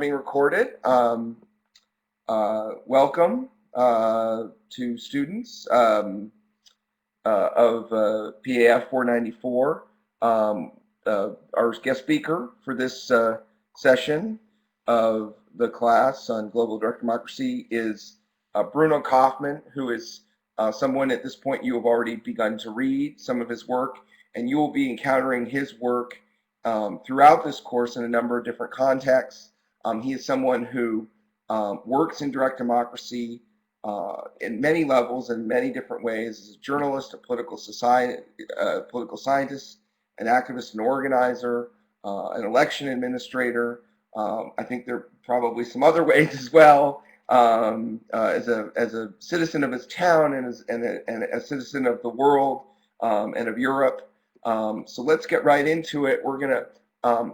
being recorded. Welcome to students of PAF 494. Our guest speaker for this session of the class on global direct democracy is Bruno Kaufmann, who is someone at this point you have already begun to read some of his work, and you will be encountering his work throughout this course in a number of different contexts. He is someone who works in direct democracy in many levels and many different ways as a journalist, a political scientist, an activist and organizer, an election administrator. I think there are probably some other ways as well. As a citizen of his town and a citizen of the world and of Europe. So let's get right into it. We're going to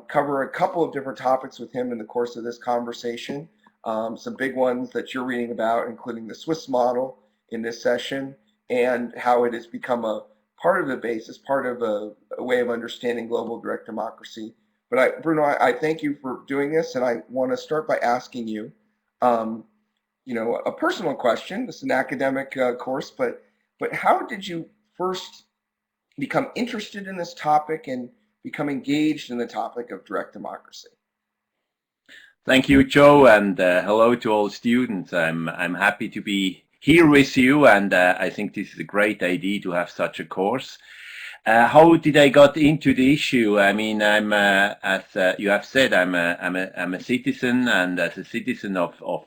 cover a couple of different topics with him in the course of this conversation. Some big ones that you're reading about, including the Swiss model in this session, and how it has become a part of the basis, part of a way of understanding global direct democracy. But Bruno, I thank you for doing this, and I want to start by asking you, a personal question. This is an academic course, but how did you first become interested in this topic and become engaged in the topic of direct democracy? Thank you, Joe, and hello to all students. I'm happy to be here with you, and I think this is a great idea to have such a course. How did I got into the issue? I mean, I'm as you have said, I'm a citizen, and as a citizen of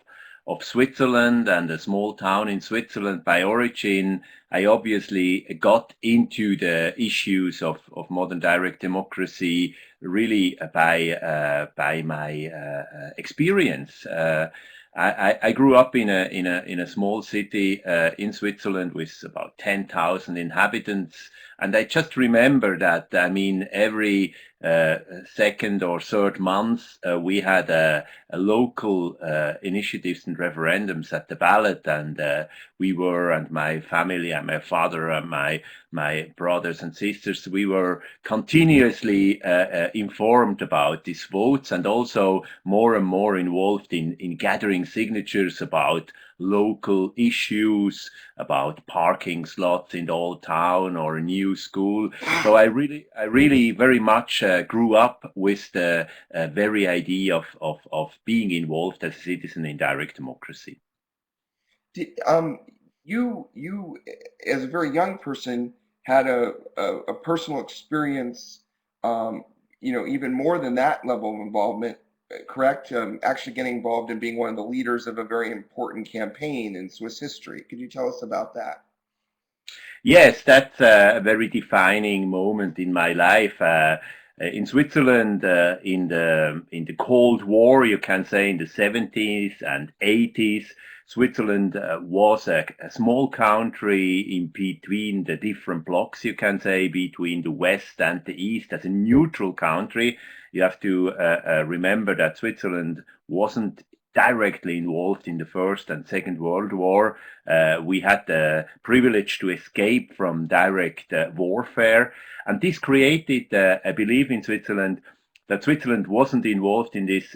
Switzerland and a small town in Switzerland by origin, I obviously got into the issues of modern direct democracy really by my experience. I grew up in a small city in Switzerland with about 10,000 inhabitants, and I just remember that, I mean, every second or third month we had a local initiatives and referendums at the ballot, and we were, and my family and my father and my brothers and sisters, we were continuously informed about these votes, and also more and more involved in gathering signatures about local issues, about parking slots in the old town or a new school. So I really very much grew up with the very idea of being involved as a citizen in direct democracy. You as a very young person had a personal experience, even more than that level of involvement, correct? Actually getting involved in being one of the leaders of a very important campaign in Swiss history. Could you tell us about that? Yes, that's a very defining moment in my life. In Switzerland, in the Cold War, you can say in the 70s and 80s, Switzerland was a small country in between the different blocks, you can say, between the West and the East, as a neutral country. You have to remember that Switzerland wasn't directly involved in the First and Second World War. We had the privilege to escape from direct warfare, and this created a belief in Switzerland that Switzerland wasn't involved in this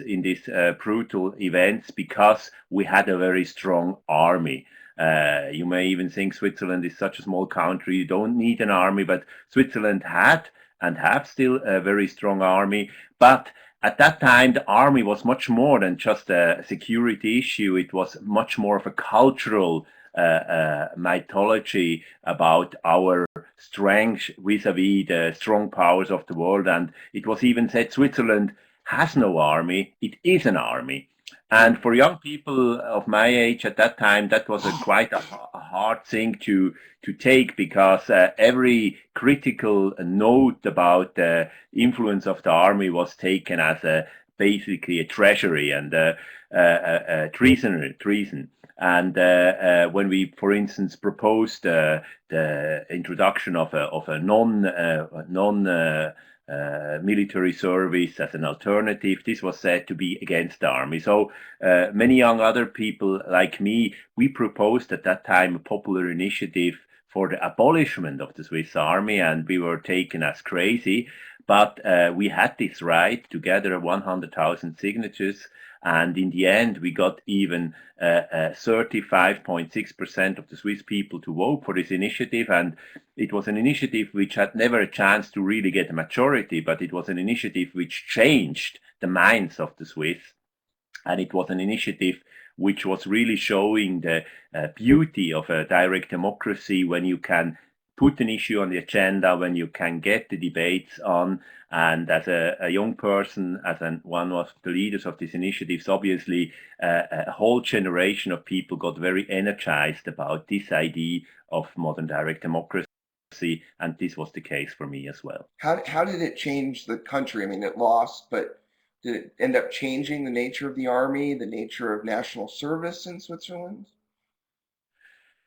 brutal events because we had a very strong army. You may even think Switzerland is such a small country, you don't need an army, but Switzerland had and have still a very strong army. But at that time, the army was much more than just a security issue. It was much more of a cultural mythology about our strength vis-a-vis the strong powers of the world. And it was even said Switzerland has no army, it is an army. And for young people of my age at that time, that was quite a hard thing to take, because every critical note about the influence of the army was taken as basically a treachery and a treason. And when we, for instance, proposed the introduction of a non military service as an alternative, this was said to be against the army. So many young other people like me, we proposed at that time a popular initiative for the abolishment of the Swiss Army, and we were taken as crazy. But we had this right to gather 100,000 signatures, and in the end, we got even 35.6% of the Swiss people to vote for this initiative. And it was an initiative which had never a chance to really get a majority, but it was an initiative which changed the minds of the Swiss. And it was an initiative which was really showing the beauty of a direct democracy, when you can put an issue on the agenda, when you can get the debates on. And as a young person, as one of the leaders of these initiatives, obviously a whole generation of people got very energized about this idea of modern direct democracy. And this was the case for me as well. How did it change the country? I mean, it lost, but did it end up changing the nature of the army, the nature of national service in Switzerland?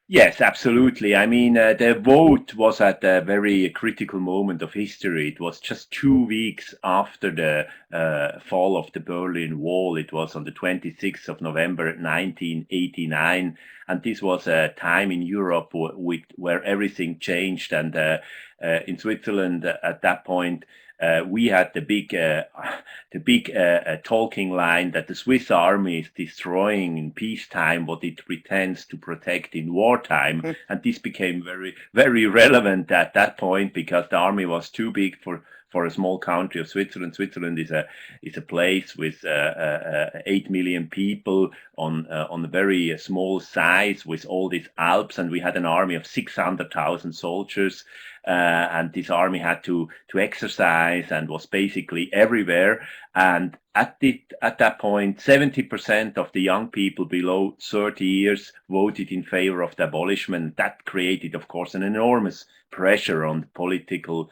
Yes, absolutely. I mean, the vote was at a very critical moment of history. It was just 2 weeks after the fall of the Berlin Wall. It was on the 26th of November 1989. And this was a time in Europe where everything changed. And in Switzerland at that point, we had the big talking line that the Swiss army is destroying in peacetime what it pretends to protect in wartime. And this became very, very relevant at that point, because the army was too big for a small country of Switzerland. Switzerland is a place with 8 million people on a very small size, with all these Alps, and we had an army of 600,000 soldiers. And this army had to exercise and was basically everywhere. And at that point, 70% of the young people below 30 years voted in favor of the abolishment. That created, of course, an enormous pressure on the political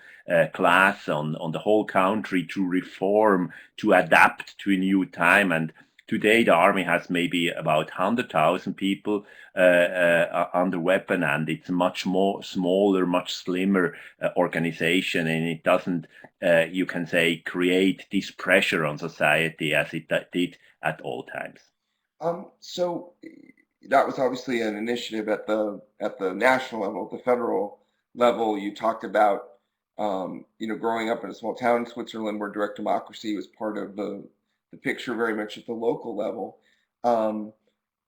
class, on the whole country, to reform, to adapt to a new time. And today, the army has maybe about 100,000 people under weapon, and it's a much more smaller, much slimmer organization, and it doesn't, you can say, create this pressure on society as it did at all times. So that was obviously an initiative at the national level, the federal level. You talked about growing up in a small town in Switzerland where direct democracy was part of the picture, very much at the local level.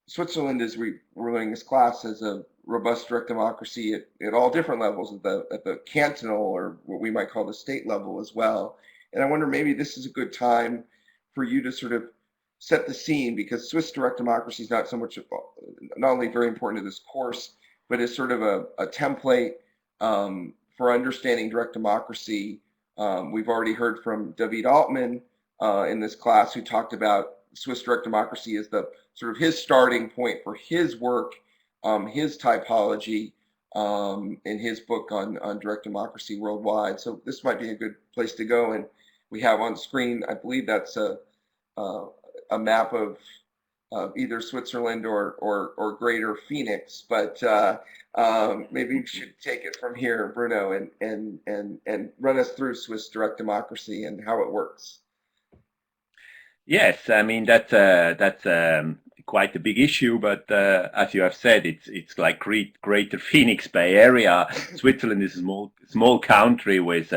Switzerland, as we were learning this class, has a robust direct democracy at all different levels, at the cantonal, or what we might call the state level as well. And I wonder, maybe this is a good time for you to sort of set the scene, because Swiss direct democracy is not only very important to this course, but is sort of a template for understanding direct democracy. We've already heard from David Altman in this class, who talked about Swiss direct democracy as the sort of his starting point for his work, his typology, in his book on direct democracy worldwide. So this might be a good place to go. And we have on screen, I believe that's a map of either Switzerland or Greater Phoenix. But maybe you should take it from here, Bruno, and run us through Swiss direct democracy and how it works. Yes, I mean that's quite a big issue, but as you have said, it's like Greater Phoenix Bay Area. Switzerland is a small country with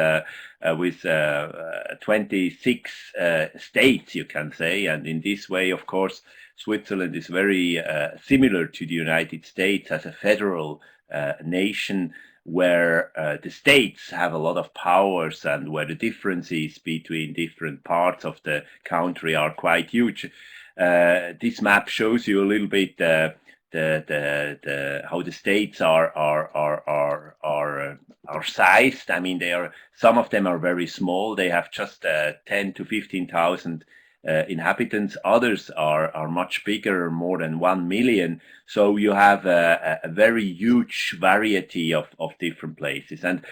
26 states, you can say, and in this way, of course, Switzerland is very similar to the United States as a federal nation, where the states have a lot of powers, and where the differences between different parts of the country are quite huge. This map shows you a little bit how the states are sized. I mean, some of them are very small. They have just 10 to 15,000 inhabitants. Others are much bigger, more than 1 million. So you have a very huge variety of different places. And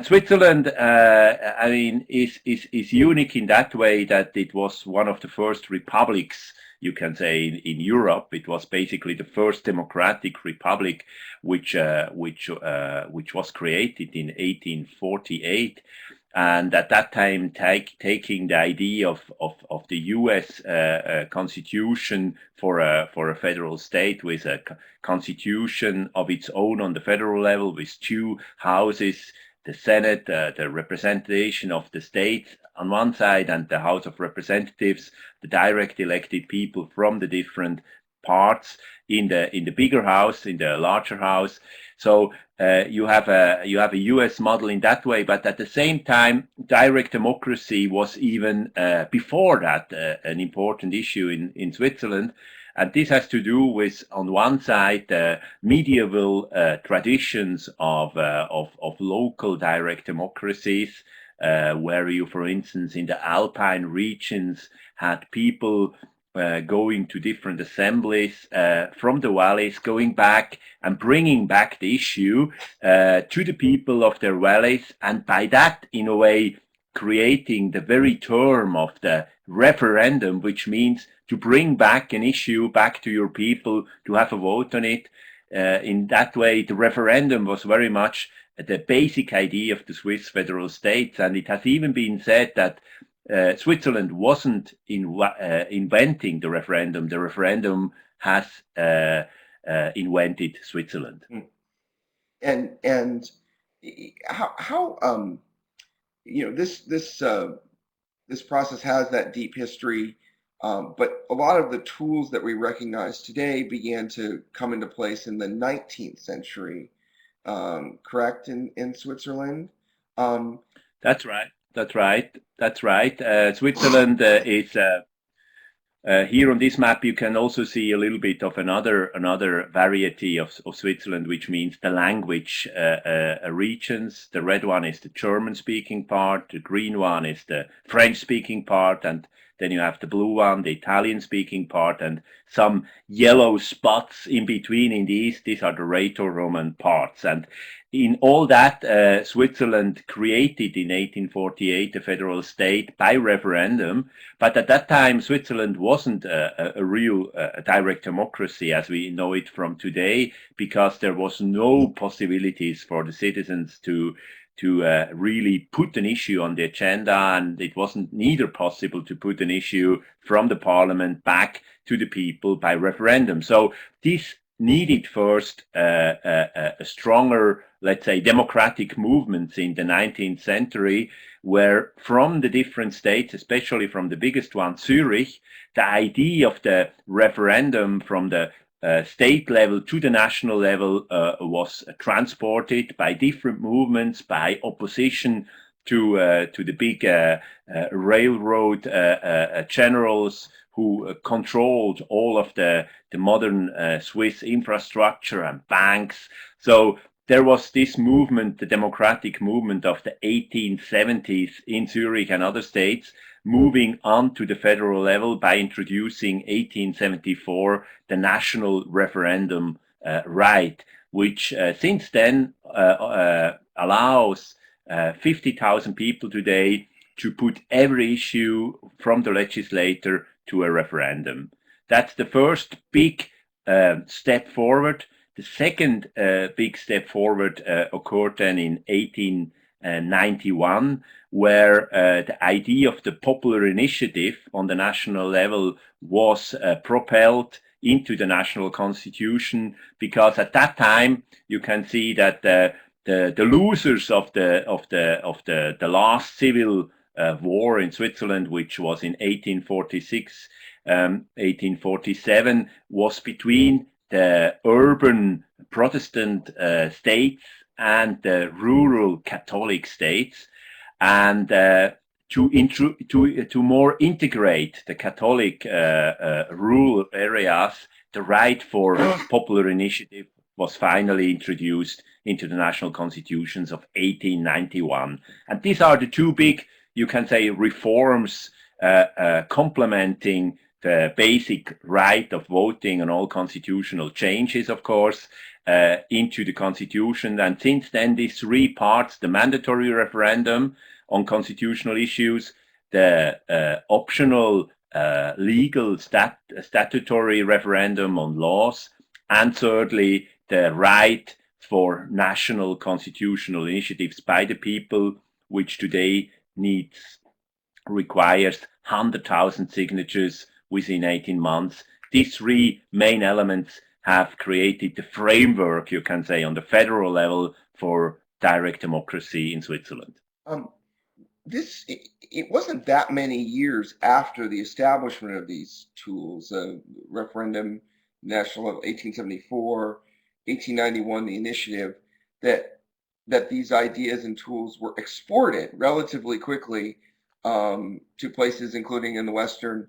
Switzerland, I mean, is unique in that way, that it was one of the first republics, you can say, in Europe. It was basically the first democratic republic which was created in 1848. And at that time, taking the idea of the U.S. Constitution for a federal state with a constitution of its own on the federal level, with two houses, the Senate, the representation of the states on one side, and the House of Representatives, the direct elected people from the different parts in the bigger house, in the larger house. So you have a U.S. model in that way, but at the same time, direct democracy was even before that an important issue in Switzerland. And this has to do with, on one side, medieval traditions of local direct democracies, where you, for instance, in the Alpine regions, had people going to different assemblies from the valleys, going back and bringing back the issue to the people of their valleys, and by that, in a way, creating the very term of the referendum, which means to bring back an issue back to your people, to have a vote on it. In that way, the referendum was very much the basic idea of the Swiss federal states, and it has even been said that Switzerland wasn't inventing the referendum. The referendum has invented Switzerland. And how you know, this process has that deep history, but a lot of the tools that we recognize today began to come into place in the 19th century, correct, in Switzerland? That's right. That's right. That's right. Switzerland is here on this map. You can also see a little bit of another variety of Switzerland, which means the language regions. The red one is the German-speaking part. The green one is the French-speaking part, and then you have the blue one, the Italian-speaking part, and some yellow spots in between in these. These are the Rhaeto-Roman parts. And in all that, Switzerland created in 1848 a federal state by referendum. But at that time, Switzerland wasn't a real direct democracy as we know it from today, because there was no possibilities for the citizens to really put an issue on the agenda, and it wasn't neither possible to put an issue from the parliament back to the people by referendum. So this needed first a stronger, let's say, democratic movements in the 19th century, where from the different states, especially from the biggest one, Zurich, the idea of the referendum from the state level to the national level was transported by different movements, by opposition to the big railroad generals who controlled all of the modern Swiss infrastructure and banks. So there was this movement, the democratic movement of the 1870s in Zurich and other states, moving on to the federal level by introducing 1874 the national referendum right, which since then allows 50,000 people today to put every issue from the legislator to a referendum. That's the first big step forward. The second big step forward occurred then in 1891, where the idea of the popular initiative on the national level was propelled into the national constitution, because at that time you can see that the losers of the last civil war in Switzerland, which was in 1846, 1847, was between the urban Protestant states and the rural Catholic states, and to more integrate the Catholic rural areas, the right for popular initiative was finally introduced into the national constitutions of 1891. And these are the two big, you can say, reforms complementing the basic right of voting on all constitutional changes, of course, into the constitution. And since then, these three parts, the mandatory referendum on constitutional issues, the optional legal statutory referendum on laws, and thirdly, the right for national constitutional initiatives by the people, which today requires 100,000 signatures within 18 months. These three main elements have created the framework, you can say, on the federal level for direct democracy in Switzerland. It wasn't that many years after the establishment of these tools, referendum national of 1874, 1891, the initiative, that these ideas and tools were exported relatively quickly to places including in the Western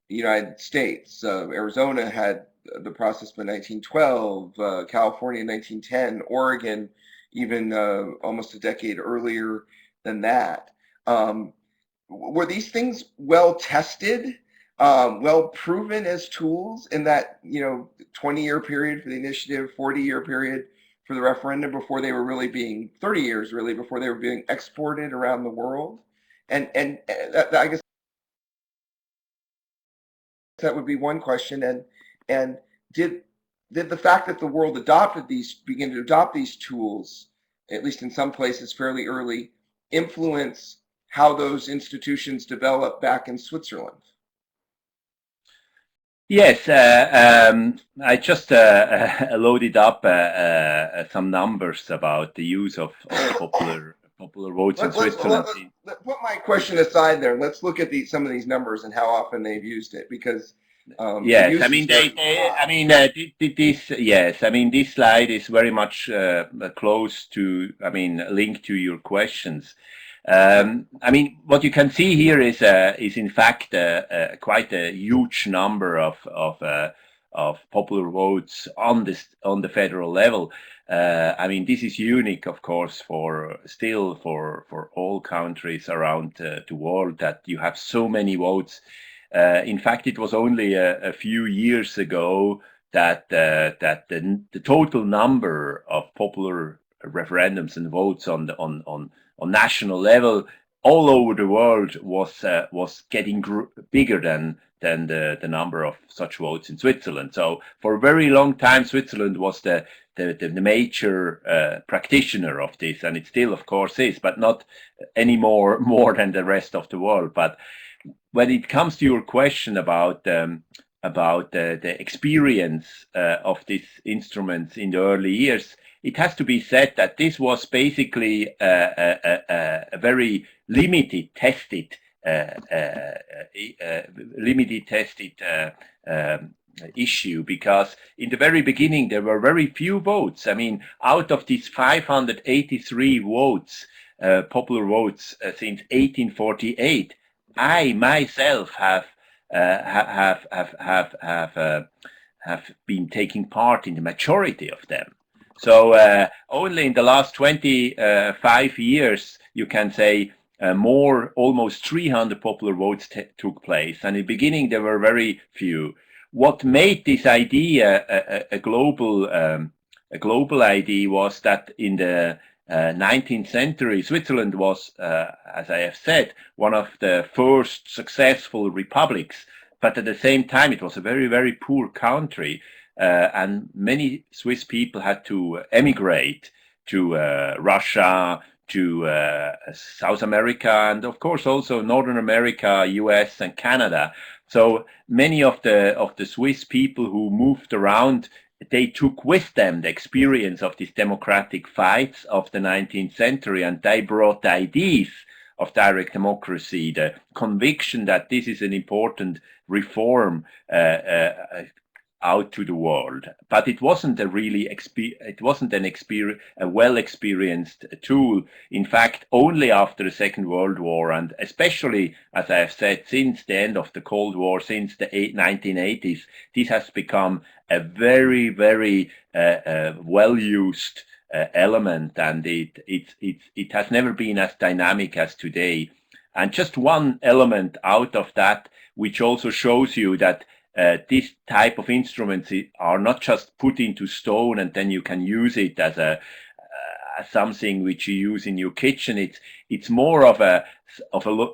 United States. Arizona had the process by 1912, California in 1910, Oregon even almost a decade earlier than that. Were these things well tested, well proven as tools in that 20-year period for the initiative, 40-year period for the referendum, before they were really being 30 years really before they were being exported around the world? And I guess that would be one question. And did the fact that the world began to adopt these tools, at least in some places fairly early, influence how those institutions developed back in Switzerland? Yes, I just loaded up some numbers about the use of popular votes in Switzerland. Let's put my question aside there. Let's look at some of these numbers and how often they've used it, because yes, I mean this slide is very much close to, linked to your questions. I mean, what you can see here is in fact quite a huge number of popular votes on the federal level. I mean, this is unique, of course, for all countries around the world, that you have so many votes. In fact, it was only a few years ago that the total number of popular referendums and votes on national level all over the world was getting bigger than the number of such votes in Switzerland. So for a very long time, Switzerland was the major practitioner of this, and it still, of course, is, but not anymore more than the rest of the world. But when it comes to your question about the experience of these instruments in the early years, it has to be said that this was basically a very limited tested issue, because in the very beginning there were very few votes. I mean, out of these 583 votes, popular votes since 1848, I myself have been taking part in the majority of them. So only in the last 25 years, you can say, almost 300 popular votes took place, and in the beginning there were very few. What made this idea a global idea was that in the 19th century, Switzerland was, as I have said, one of the first successful republics, but at the same time it was a very, very poor country, and many Swiss people had to emigrate to Russia, to South America, and of course also Northern America, US and Canada. So many of the Swiss people who moved around, they took with them the experience of these democratic fights of the 19th century, and they brought the ideas of direct democracy, the conviction that this is an important reform out to the world. But it wasn't a well experienced tool. In fact, only after the Second World War, and especially, as I have said, since the end of the Cold War, since the 1980s, this has become a very, very well used element, and it has never been as dynamic as today. And just one element out of that, which also shows you that this type of instruments are not just put into stone and then you can use it as something which you use in your kitchen. It's more of a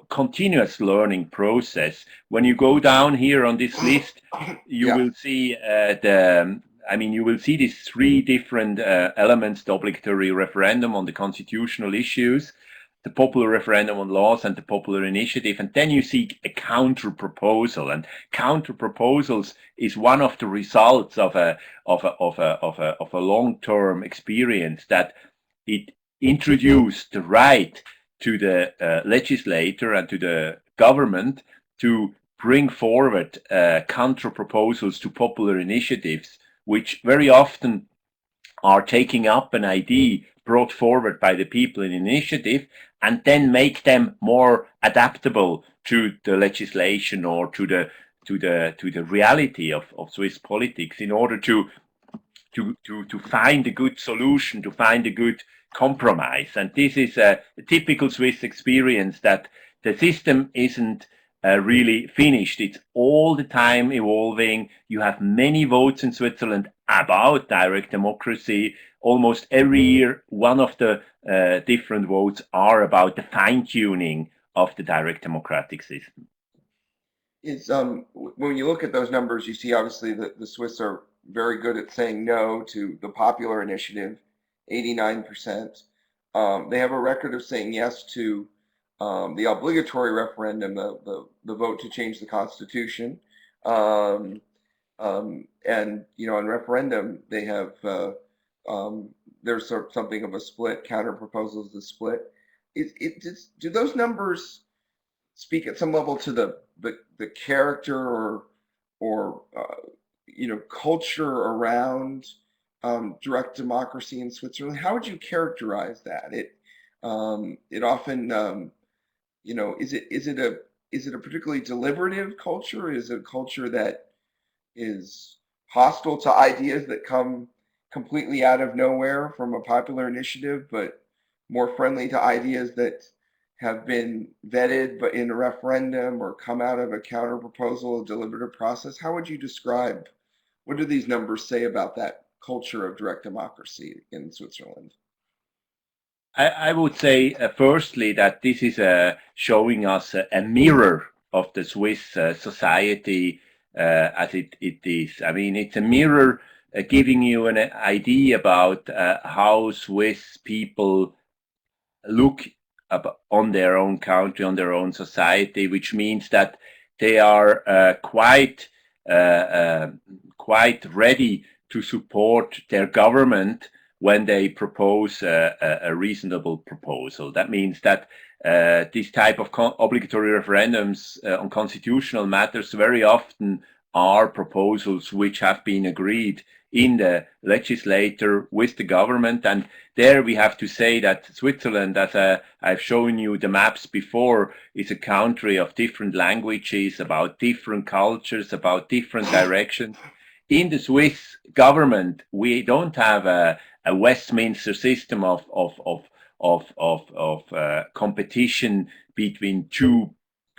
continuous learning process. When you go down here on this list, you will see you will see these three different elements: the obligatory referendum on the constitutional issues, the popular referendum on laws and the popular initiative, and then you seek a counter proposal. And counter proposals is one of the results of a long-term experience, that it introduced the right to the legislator and to the government to bring forward counter proposals to popular initiatives, which very often are taking up an idea brought forward by the people in initiative and then make them more adaptable to the legislation or to the reality of Swiss politics, in order to find a good solution, to find a good compromise. And this is a typical Swiss experience, that the system isn't really finished. It's all the time evolving. You have many votes in Switzerland about direct democracy. Almost every year, one of the different votes are about the fine-tuning of the direct democratic system. Is when you look at those numbers, you see obviously that the Swiss are very good at saying no to the popular initiative, 89%. They have a record of saying yes to the obligatory referendum, the vote to change the Constitution. And, on referendum, they have, there's something of a split, counter proposals to split. Do those numbers speak at some level to the character or culture around direct democracy in Switzerland? How would you characterize that? It often is it a particularly deliberative culture? Is it a culture that is hostile to ideas that come completely out of nowhere from a popular initiative, but more friendly to ideas that have been vetted but in a referendum or come out of a counter proposal, a deliberative process? How would you describe, what do these numbers say about that culture of direct democracy in Switzerland? I would say, firstly, that this is showing us a mirror of the Swiss society as it is. I mean, it's a mirror giving you an idea about how Swiss people look on their own country, on their own society, which means that they are quite ready to support their government when they propose a reasonable proposal. That means that this type of obligatory referendums on constitutional matters very often are proposals which have been agreed in the legislature with the government. And there we have to say that Switzerland, as I've shown you the maps before, is a country of different languages, about different cultures, about different directions. In the Swiss government, we don't have a Westminster system of competition between two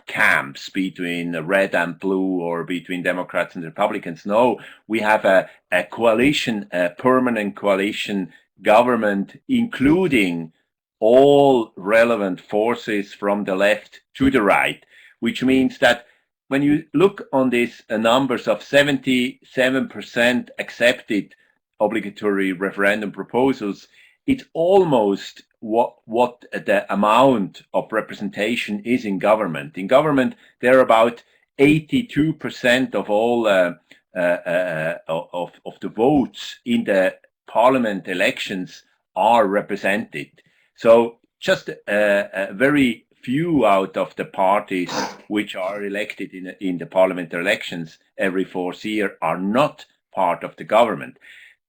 camps, between red and blue, or between Democrats and Republicans. No, we have a coalition, a permanent coalition government, including all relevant forces from the left to the right, which means that when you look on these numbers of 77% accepted obligatory referendum proposals, it's almost what the amount of representation is in government. In government, there are about 82% of all of the votes in the parliament elections are represented. So just a very few out of the parties which are elected in the parliamentary elections every 4 years are not part of the government.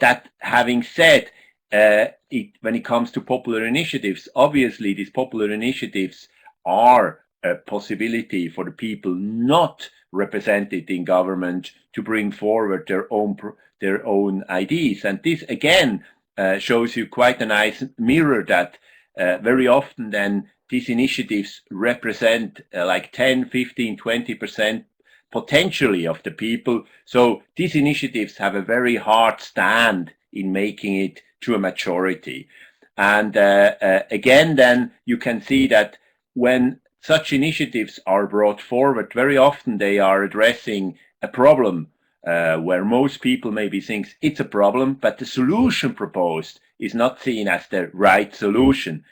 That having said, when it comes to popular initiatives, obviously these popular initiatives are a possibility for the people not represented in government to bring forward their own ideas. And this again shows you quite a nice mirror that very often then these initiatives represent like 10, 15, 20% potentially of the people. So these initiatives have a very hard stand in making it to a majority. And again, then you can see that when such initiatives are brought forward, very often they are addressing a problem where most people maybe think it's a problem, but the solution proposed is not seen as the right solution.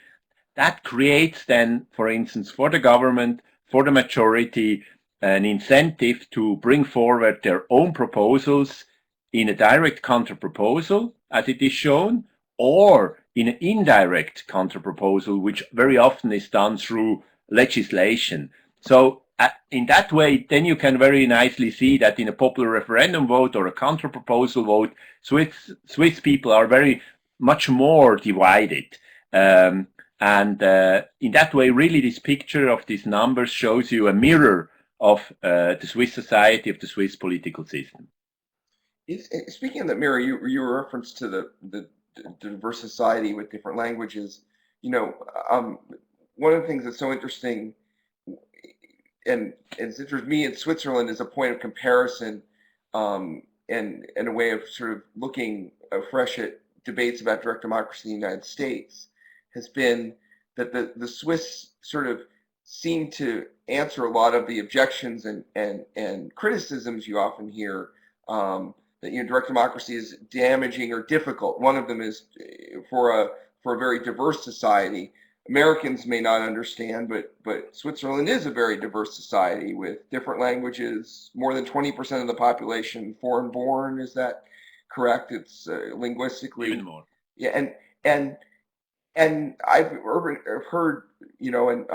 that creates then, for instance, for the government, for the majority, an incentive to bring forward their own proposals in a direct counter-proposal, as it is shown, or in an indirect counter-proposal, which very often is done through legislation. So in that way, then you can very nicely see that in a popular referendum vote or a counter-proposal vote, Swiss people are very much more divided. And in that way, really, this picture of these numbers shows you a mirror of the Swiss society, of the Swiss political system. Speaking of the mirror, you reference to the diverse society with different languages. You know, one of the things that's so interesting, and it's interested me in Switzerland as a point of comparison, and a way of sort of looking afresh at debates about direct democracy in the United States, has been that the Swiss sort of seem to answer a lot of the objections and criticisms you often hear, that direct democracy is damaging or difficult. One of them is for a very diverse society. Americans may not understand, but Switzerland is a very diverse society with different languages. More than 20% of the population foreign born. Is that correct? It's linguistically. Even more. Yeah, and I've heard, and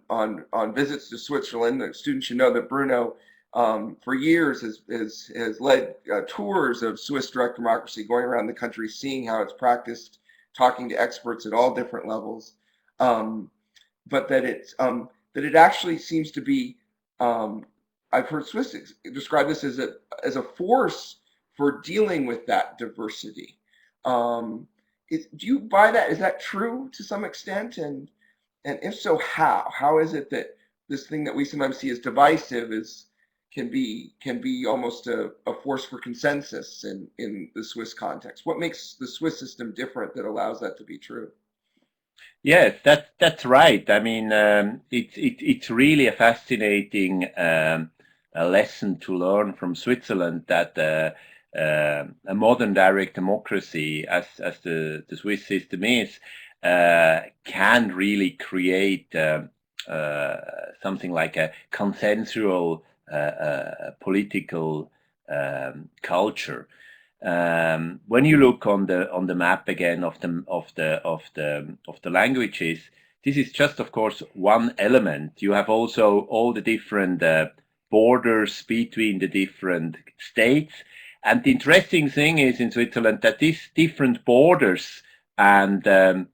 on visits to Switzerland, the students should know that Bruno, for years has led tours of Swiss direct democracy, going around the country, seeing how it's practiced, talking to experts at all different levels, but that it actually seems to be. I've heard Swiss describe this as a force for dealing with that diversity. Do you buy that? Is that true to some extent? And if so, how? How is it that this thing that we sometimes see as divisive can be almost a force for consensus in the Swiss context? What makes the Swiss system different that allows that to be true? Yes, that's right. I mean, it's really a fascinating a lesson to learn from Switzerland, that a modern direct democracy, as the Swiss system is, can really create something like a consensual political culture. When you look on the map again of the languages, this is just, of course, one element. You have also all the different borders between the different states. And the interesting thing is in Switzerland that these different borders and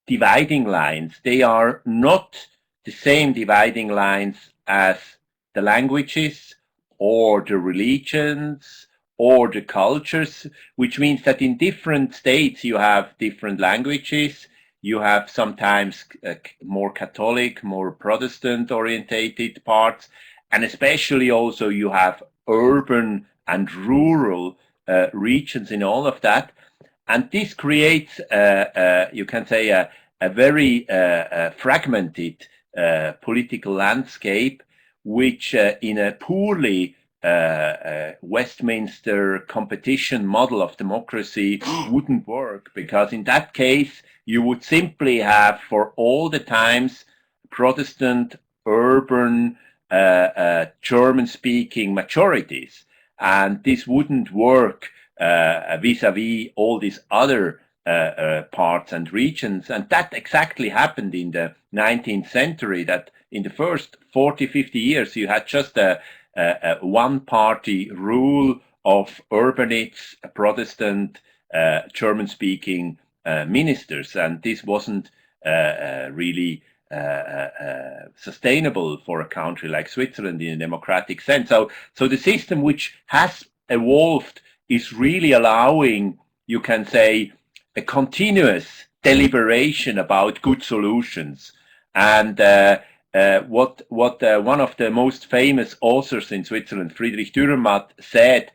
dividing lines, they are not the same dividing lines as the languages or the religions or the cultures, which means that in different states you have different languages. You have sometimes more Catholic, more Protestant orientated parts, and especially also you have urban and rural regions in all of that. And this creates, you can say, a very fragmented political landscape, which in a poorly Westminster competition model of democracy wouldn't work, because in that case you would simply have for all the times Protestant, urban, German-speaking majorities, and this wouldn't work vis-a-vis all these other parts and regions. And that exactly happened in the 19th century, that in the first 40, 50 years you had just a one-party rule of urbanites, Protestant, German-speaking ministers, and this wasn't really sustainable for a country like Switzerland in a democratic sense. So the system which has evolved is really allowing, you can say, a continuous deliberation about good solutions. And what one of the most famous authors in Switzerland, Friedrich Dürrenmatt, said,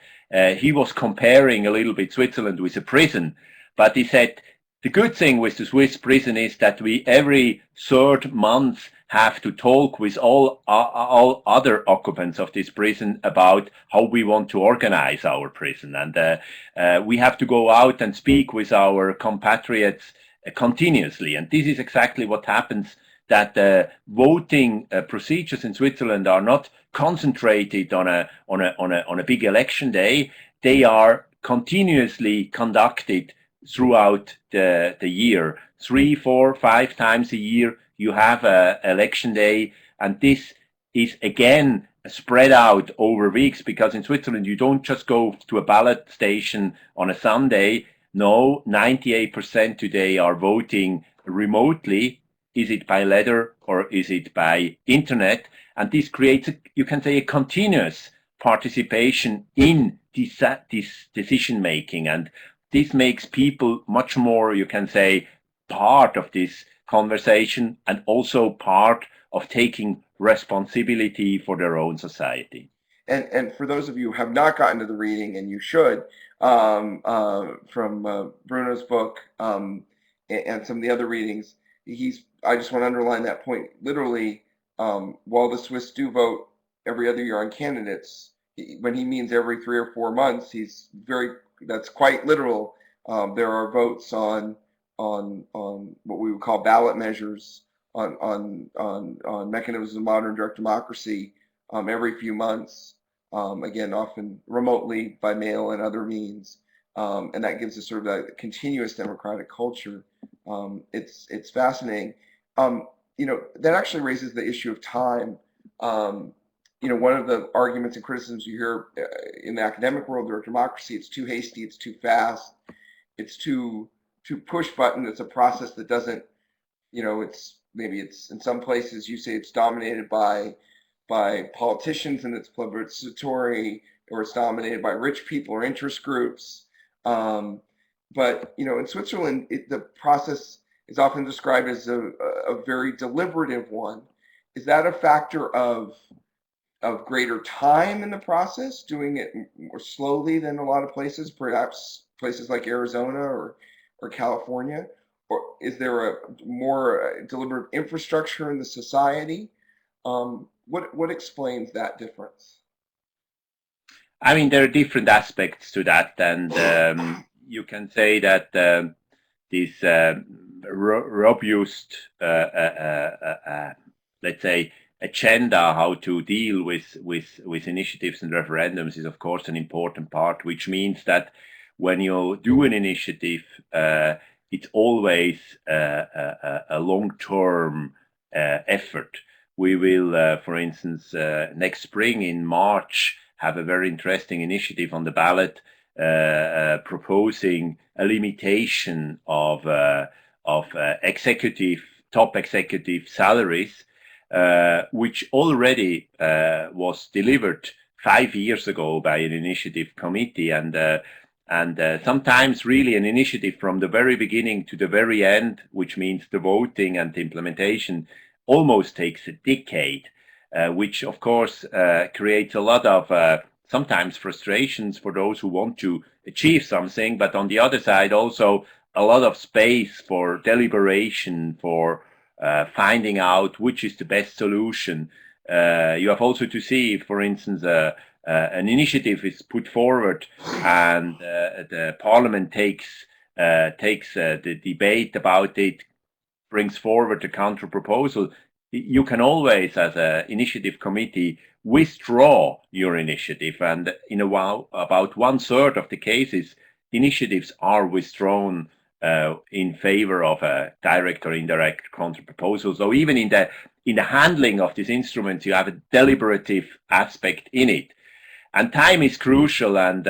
he was comparing a little bit Switzerland with a prison, but he said, the good thing with the Swiss prison is that we every third month have to talk with all other occupants of this prison about how we want to organize our prison. And we have to go out and speak with our compatriots continuously. And this is exactly what happens, that the voting procedures in Switzerland are not concentrated on a big election day. They are continuously conducted throughout the year. 3, 4, 5 times a year you have a election day, and this is again spread out over weeks, because in Switzerland you don't just go to a ballot station on a Sunday. No, 98% today are voting remotely. Is it by letter or is it by internet? And this creates, you can say, a continuous participation in this decision making. And this makes people much more, you can say, part of this conversation, and also part of taking responsibility for their own society. And for those of you who have not gotten to the reading, and you should, from Bruno's book, and some of the other readings, I just want to underline that point. Literally, while the Swiss do vote every other year on candidates, when he means every 3 or 4 months, that's quite literal. There are votes on what we would call ballot measures, on mechanisms of modern direct democracy, every few months. Again, often remotely by mail and other means, and that gives us sort of a continuous democratic culture. It's fascinating. That actually raises the issue of time. One of the arguments and criticisms you hear in the academic world of democracy: it's too hasty, it's too fast, it's too push button. It's a process that doesn't, it's in some places you say it's dominated by politicians and it's plebiscitary, or it's dominated by rich people or interest groups. But in Switzerland, the process is often described as a very deliberative one. Is that a factor of greater time in the process, doing it more slowly than a lot of places, perhaps places like Arizona or California? Or is there a more deliberative infrastructure in the society? What explains that difference? I mean, there are different aspects to that, and you can say that this robust, let's say, agenda how to deal with initiatives and referendums is, of course, an important part. Which means that when you do an initiative, it's always a long-term effort. We will, for instance, next spring in March, have a very interesting initiative on the ballot, proposing a limitation of top executive salaries, which already was delivered 5 years ago by an initiative committee, and sometimes really an initiative from the very beginning to the very end, which means the voting and the implementation, almost takes a decade, which of course creates a lot of sometimes frustrations for those who want to achieve something, but on the other side also a lot of space for deliberation, for finding out which is the best solution. You have also to see, for instance, an initiative is put forward, and the parliament takes the debate about it, brings forward a counter proposal. You can always, as an initiative committee, withdraw your initiative, and in about 1/3 of the cases, initiatives are withdrawn in favor of a direct or indirect counter proposal. So even in the handling of these instruments, you have a deliberative aspect in it. And time is crucial, and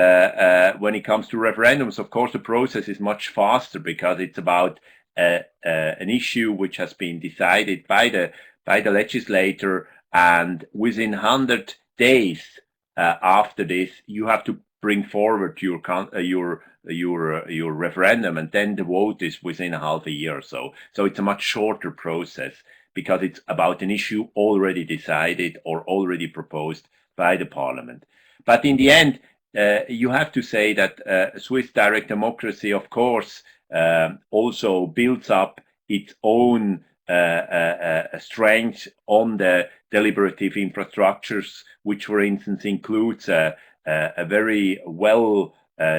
when it comes to referendums, of course, the process is much faster, because it's about an issue which has been decided by the legislator, and within 100 days after this, you have to bring forward your referendum, and then the vote is within a half a year or so. So it's a much shorter process, because it's about an issue already decided or already proposed by the parliament. But in the end, you have to say that Swiss direct democracy, of course, also builds up its own strength on the deliberative infrastructures, which, for instance, includes a very well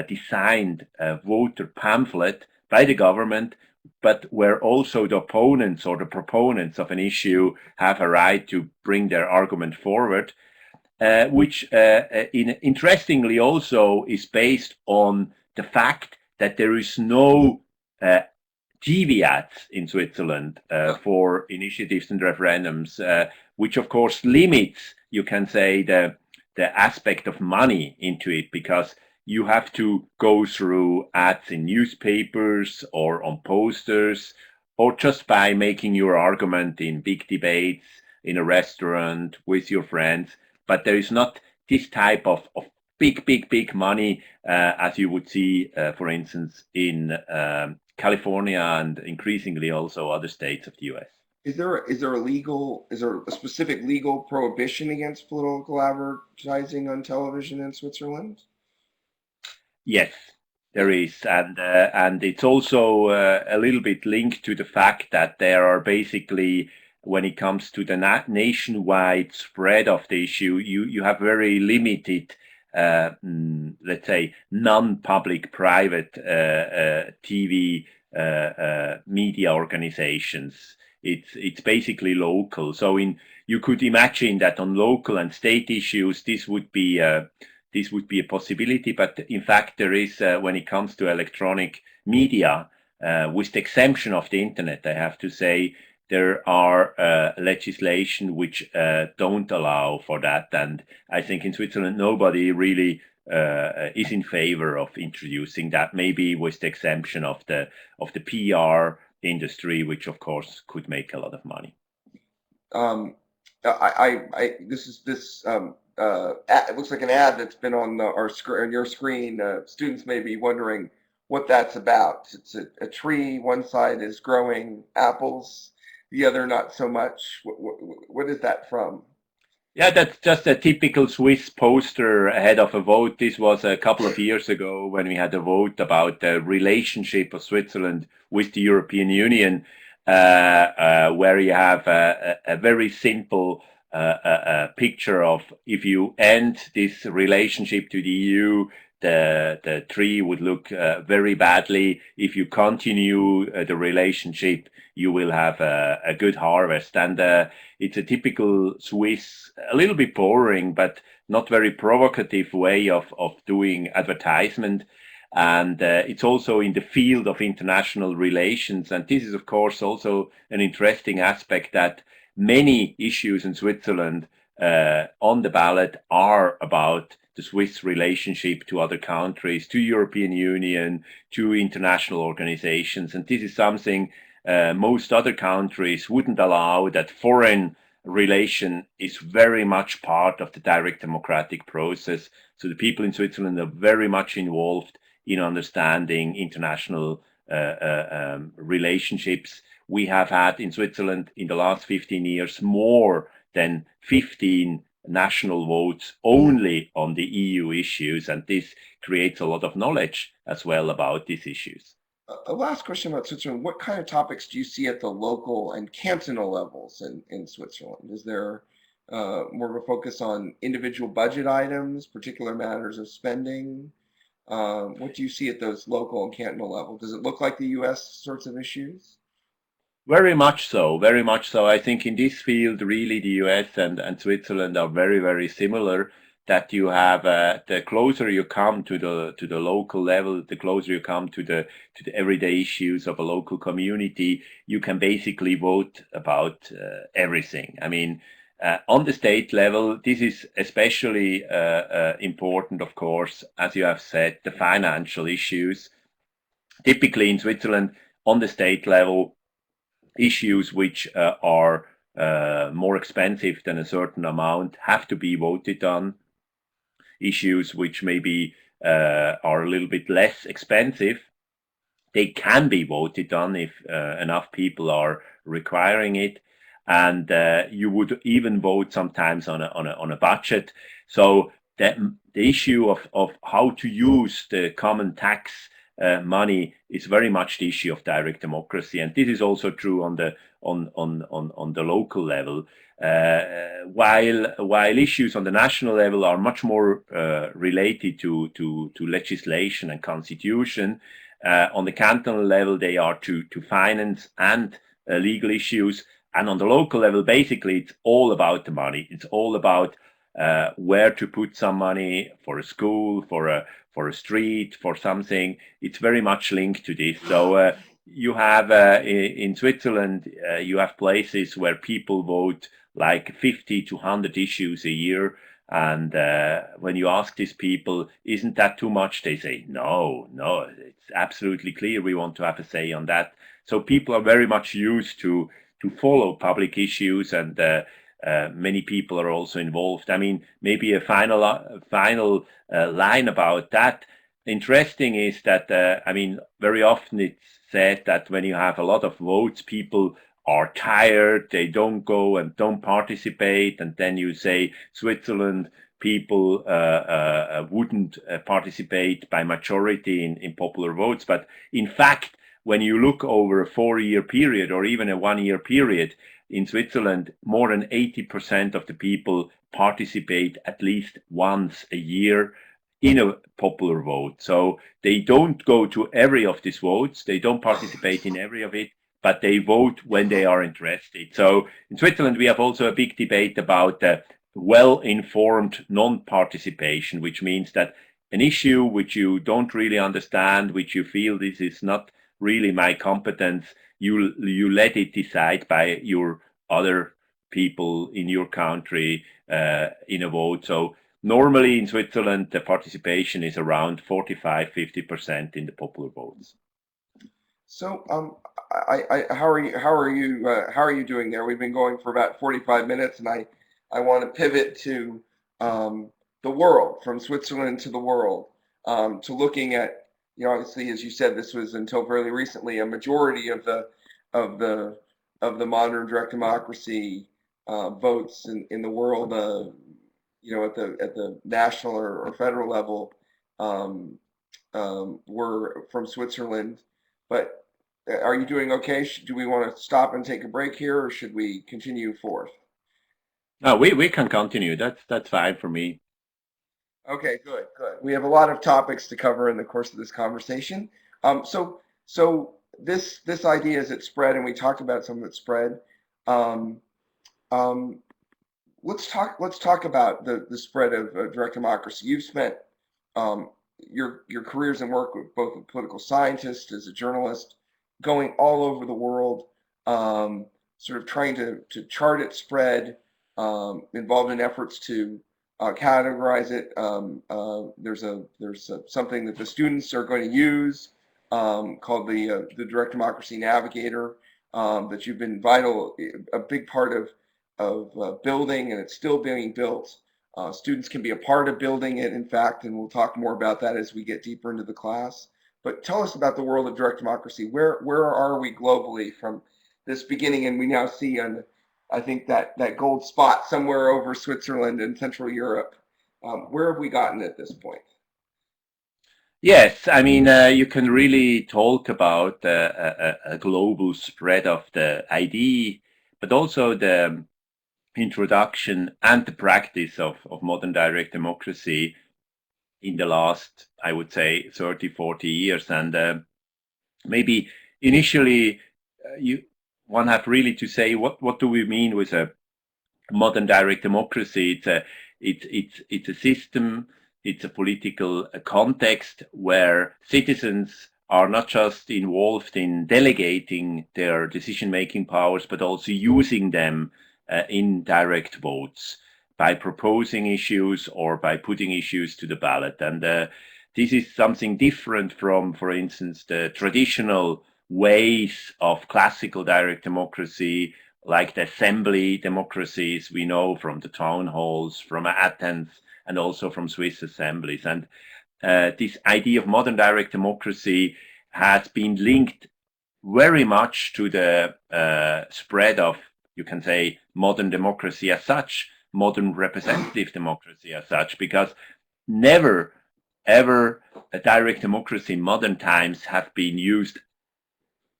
designed voter pamphlet by the government, but where also the opponents or the proponents of an issue have a right to bring their argument forward, which interestingly also is based on the fact that there is no caveats in Switzerland for initiatives and referendums, which of course limits, you can say, the aspect of money into it, because you have to go through ads in newspapers or on posters, or just by making your argument in big debates in a restaurant with your friends. But there is not this type of big money as you would see, for instance, in California and increasingly also other states of the US. Is there a specific legal prohibition against political advertising on television in Switzerland? Yes, there is, and it's also a little bit linked to the fact that there are basically, when it comes to the nationwide spread of the issue, you have very limited, let's say, non-public private TV media organizations. It's basically local. So you could imagine that on local and state issues, this would be a possibility. But in fact, there is, when it comes to electronic media, with the exemption of the internet, I have to say, there are legislation which don't allow for that. And I think in Switzerland, nobody really is in favor of introducing that, maybe with the exemption of the PR industry, which of course could make a lot of money. It looks like an ad that's been on on your screen. Students may be wondering what that's about. It's a tree. One side is growing apples, the other not so much. What is that from? Yeah, that's just a typical Swiss poster ahead of a vote. This was a couple of years ago when we had a vote about the relationship of Switzerland with the European Union, where you have a very simple picture of, if you end this relationship to the EU, the tree would look very badly. If you continue the relationship, you will have a good harvest. And it's a typical Swiss, a little bit boring, but not very provocative way of doing advertisement. And it's also in the field of international relations. And this is, of course, also an interesting aspect, that many issues in Switzerland on the ballot are about the Swiss relationship to other countries, to European Union, to international organizations. And this is something most other countries wouldn't allow. That foreign relation is very much part of the direct democratic process. So the people in Switzerland are very much involved in understanding international relationships. We have had in Switzerland in the last 15 years more than 15 national votes only on the EU issues, and this creates a lot of knowledge as well about these issues. A last question about Switzerland. What kind of topics do you see at the local and cantonal levels in Switzerland? Is there more of a focus on individual budget items, particular matters of spending? What do you see at those local and cantonal level? Does it look like the US sorts of issues? Very much so, very much so. I think in this field, really, the US and Switzerland are very, very similar. That you have the closer you come to the local level, the closer you come to the everyday issues of a local community, you can basically vote about everything. I mean, on the state level, this is especially important, of course, as you have said, the financial issues. Typically in Switzerland, on the state level, issues which are more expensive than a certain amount have to be voted on. Issues which maybe are a little bit less expensive, they can be voted on if enough people are requiring it. And you would even vote sometimes on a budget. So the issue of how to use the common tax money is very much the issue of direct democracy, and this is also true on the local level. While issues on the national level are much more related to legislation and constitution, On the cantonal level, they are to finance and legal issues. And on the local level, basically, it's all about the money. It's all about where to put some money for a school, for a street, for something. It's very much linked to this. So you have in Switzerland, you have places where people vote like 50 to 100 issues a year. And when you ask these people, isn't that too much? They say, no, it's absolutely clear we want to have a say on that. So people are very much used to follow public issues, and many people are also involved. I mean, maybe a final line about that. Interesting is that, I mean, very often it's said that when you have a lot of votes, people are tired, they don't go and don't participate, and then you say Switzerland people wouldn't participate by majority in popular votes. But in fact, when you look over a 4-year period or even a 1-year period in Switzerland, more than 80% of the people participate at least once a year in a popular vote. So they don't go to every of these votes, they don't participate in every of it, but they vote when they are interested. So in Switzerland, we have also a big debate about well-informed non-participation, which means that an issue which you don't really understand, which you feel this is not really my competence, you let it decide by your other people in your country in a vote. So normally in Switzerland, the participation is around 45–50% in the popular votes. So, how are you doing there? We've been going for about 45 minutes, and I want to pivot to the world, from Switzerland to the world, to looking at, you know, obviously, as you said, this was until fairly recently a majority of the modern direct democracy votes in the world, you know, at the national or federal level, were from Switzerland. But are you doing okay? Do we want to stop and take a break here, or should we continue forth? No, we can continue. That's fine for me. Okay, good. We have a lot of topics to cover in the course of this conversation. So this idea as it spread, and we talked about some of it spread. Um, um, let's talk about the spread of direct democracy. You've spent your careers and work with both a political scientist, as a journalist, going all over the world, sort of trying to chart its spread, involved in efforts to categorize it. There's something that the students are going to use called the Direct Democracy Navigator, that you've been a big part of building, and it's still being built. Students can be a part of building it, in fact, and we'll talk more about that as we get deeper into the class. But tell us about the world of direct democracy. Where are we globally from this beginning? And we now see, I think, that gold spot somewhere over Switzerland and Central Europe. Where have we gotten at this point? Yes, I mean, you can really talk about a global spread of the idea, but also the introduction and the practice of modern direct democracy in the last, I would say, 30–40 years. And maybe initially one have really to say, what do we mean with a modern direct democracy? It's a system, it's a political context where citizens are not just involved in delegating their decision-making powers, but also using them in direct votes by proposing issues or by putting issues to the ballot. And this is something different from, for instance, the traditional ways of classical direct democracy, like the assembly democracies we know from the town halls, from Athens, and also from Swiss assemblies. And this idea of modern direct democracy has been linked very much to the spread of, you can say, modern democracy as such, modern representative democracy as such, because never, ever a direct democracy in modern times have been used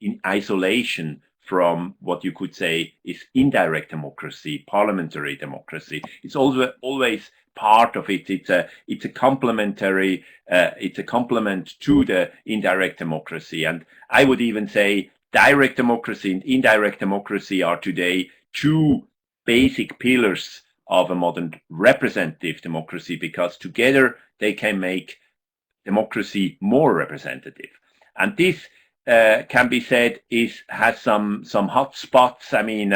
in isolation from what you could say is indirect democracy, parliamentary democracy. It's always part of it. It's a complementary. It's a complement to the indirect democracy, and I would even say direct democracy and indirect democracy are today two basic pillars of a modern representative democracy, because together they can make democracy more representative. And this can be said has some hot spots. I mean,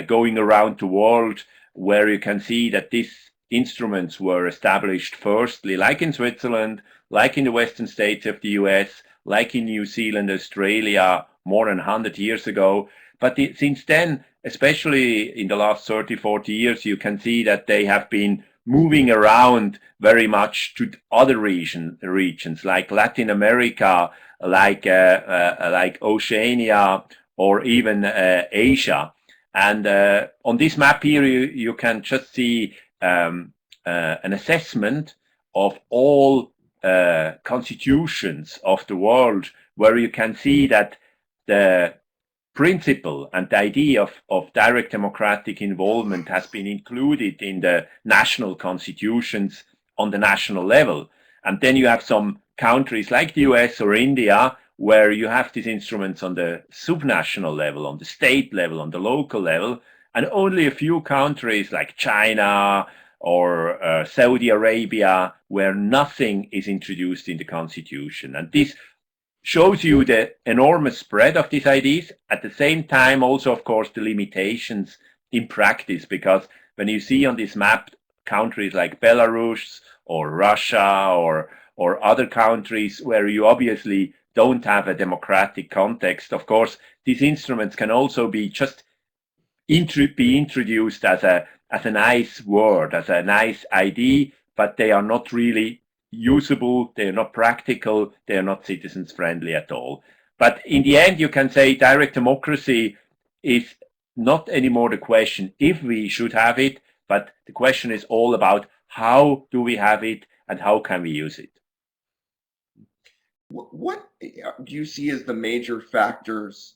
going around the world, where you can see that these instruments were established firstly, like in Switzerland, like in the western states of the US, like in New Zealand, Australia, more than 100 years ago. But since then, especially in the last 30, 40 years, you can see that they have been moving around very much to other regions like Latin America, like Oceania, or even Asia. And on this map here, you can just see an assessment of all constitutions of the world, where you can see that the principle and the idea of direct democratic involvement has been included in the national constitutions on the national level. And then you have some countries like the US or India, where you have these instruments on the subnational level, on the state level, on the local level, and only a few countries like China or Saudi Arabia, where nothing is introduced in the constitution. And this shows you the enormous spread of these ideas. At the same time, also, of course, the limitations in practice, because when you see on this map countries like Belarus or Russia or other countries where you obviously don't have a democratic context, of course, these instruments can also be just be introduced as a nice word, as a nice idea, but they are not really usable, they are not practical, they are not citizens friendly at all. But in the end, you can say direct democracy is not anymore the question if we should have it, but the question is all about how do we have it and how can we use it. What do you see as the major factors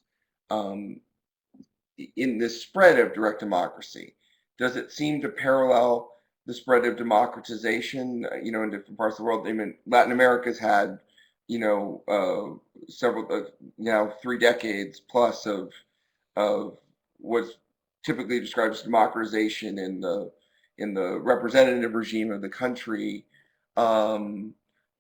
in this spread of direct democracy? Does it seem to parallel the spread of democratization, in different parts of the world? I mean, Latin America's had, several, now 3 decades plus of what's typically described as democratization in the representative regime of the country.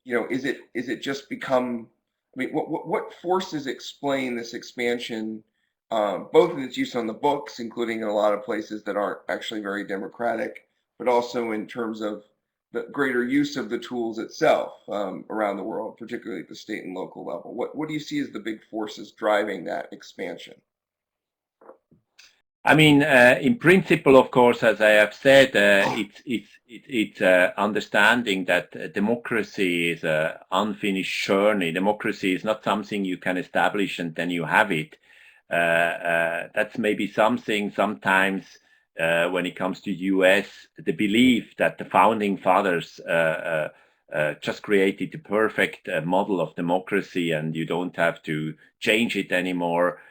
Is it just become? I mean, what forces explain this expansion, both in its use on the books, including in a lot of places that aren't actually very democratic, but also in terms of the greater use of the tools itself around the world, particularly at the state and local level? What do you see as the big forces driving that expansion? I mean, in principle, of course, as I have said, it's understanding that democracy is an unfinished journey. Democracy is not something you can establish and then you have it. That's maybe something sometimes when it comes to US, the belief that the founding fathers just created the perfect model of democracy and you don't have to change it anymore.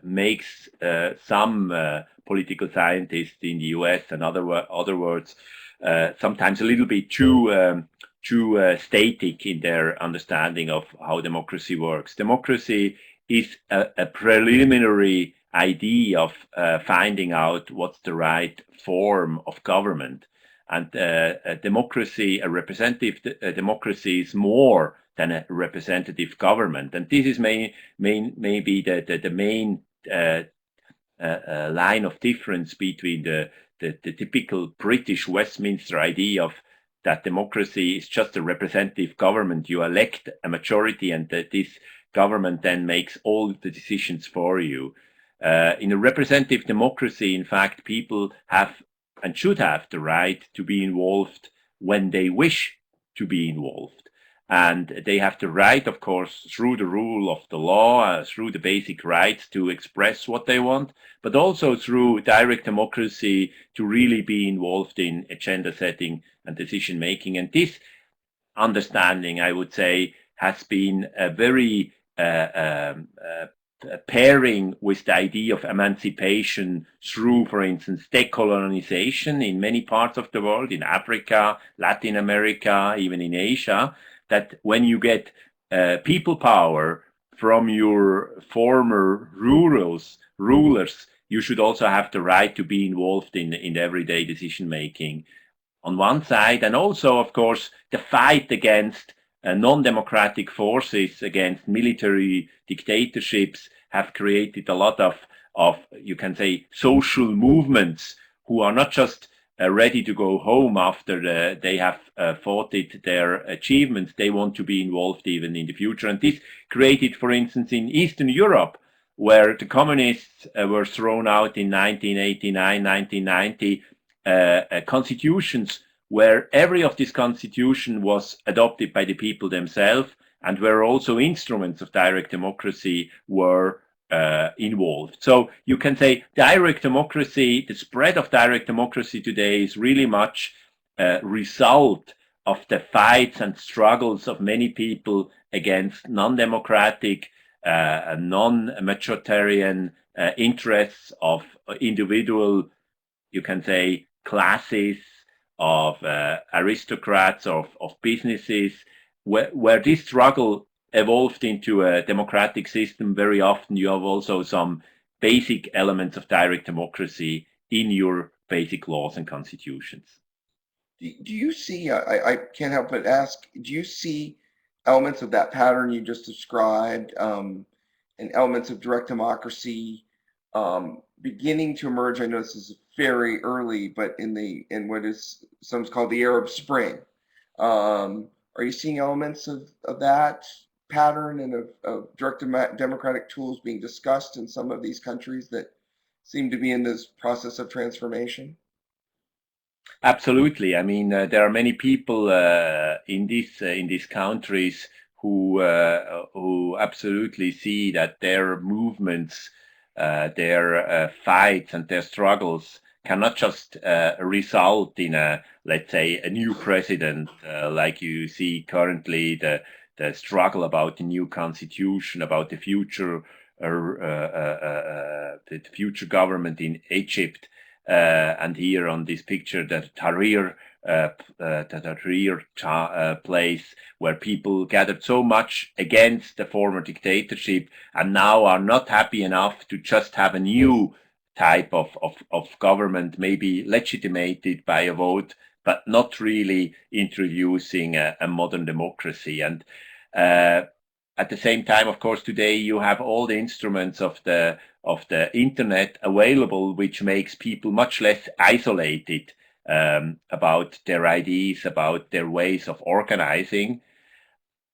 Makes some political scientists in the US and other words sometimes a little bit too static in their understanding of how democracy works. Democracy is a preliminary idea of finding out what's the right form of government. And a democracy, a representative democracy, is more than a representative government. And this is maybe the main line of difference between the typical British Westminster idea of that democracy is just a representative government. You elect a majority and that this government then makes all the decisions for you. In a representative democracy, in fact, people have and should have the right to be involved when they wish to be involved. And they have the right, of course, through the rule of the law, through the basic rights to express what they want, but also through direct democracy to really be involved in agenda setting and decision making. And this understanding, I would say, has been a very pairing with the idea of emancipation through, for instance, decolonization in many parts of the world, in Africa, Latin America, even in Asia, that when you get people power from your former rulers, you should also have the right to be involved in everyday decision making on one side, and also, of course, the fight against non-democratic forces, against military dictatorships, have created a lot of you can say, social movements who are not just ready to go home after they have fought their achievements. They want to be involved even in the future. And this created, for instance, in Eastern Europe, where the communists were thrown out in 1989, 1990, constitutions where every of these constitution was adopted by the people themselves, and where also instruments of direct democracy were involved. So you can say direct democracy, the spread of direct democracy today is really much a result of the fights and struggles of many people against non-democratic, non-majoritarian interests of individual, you can say, classes, of aristocrats, of businesses, where this struggle evolved into a democratic system. Very often you have also some basic elements of direct democracy in your basic laws and constitutions. Do you see, I can't help but ask, do you see elements of that pattern you just described, and elements of direct democracy beginning to emerge? I know this is very early, but in what is sometimes called the Arab Spring. Are you seeing elements of that pattern and of direct democratic tools being discussed in some of these countries that seem to be in this process of transformation? Absolutely. I mean, there are many people in these countries who absolutely see that their movements, their fights, and their struggles cannot just result in a, let's say, a new president, like you see currently, the struggle about the new constitution, about the future government in Egypt. And here on this picture, the Tahrir place, where people gathered so much against the former dictatorship and now are not happy enough to just have a new type of government, maybe legitimated by a vote, but not really introducing a modern democracy. And at the same time, of course, today you have all the instruments of the internet available, which makes people much less isolated about their ideas, about their ways of organizing.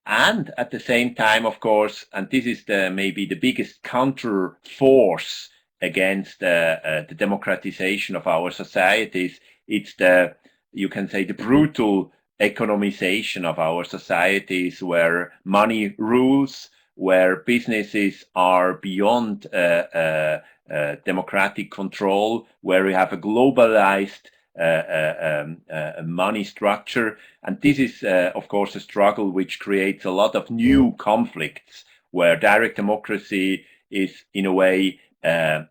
And at the same time, of course, and this is maybe the biggest counter force against the democratization of our societies, it's you can say, the brutal economization of our societies, where money rules, where businesses are beyond democratic control, where we have a globalized money structure. And this is, of course, a struggle which creates a lot of new conflicts, where direct democracy is, in a way, a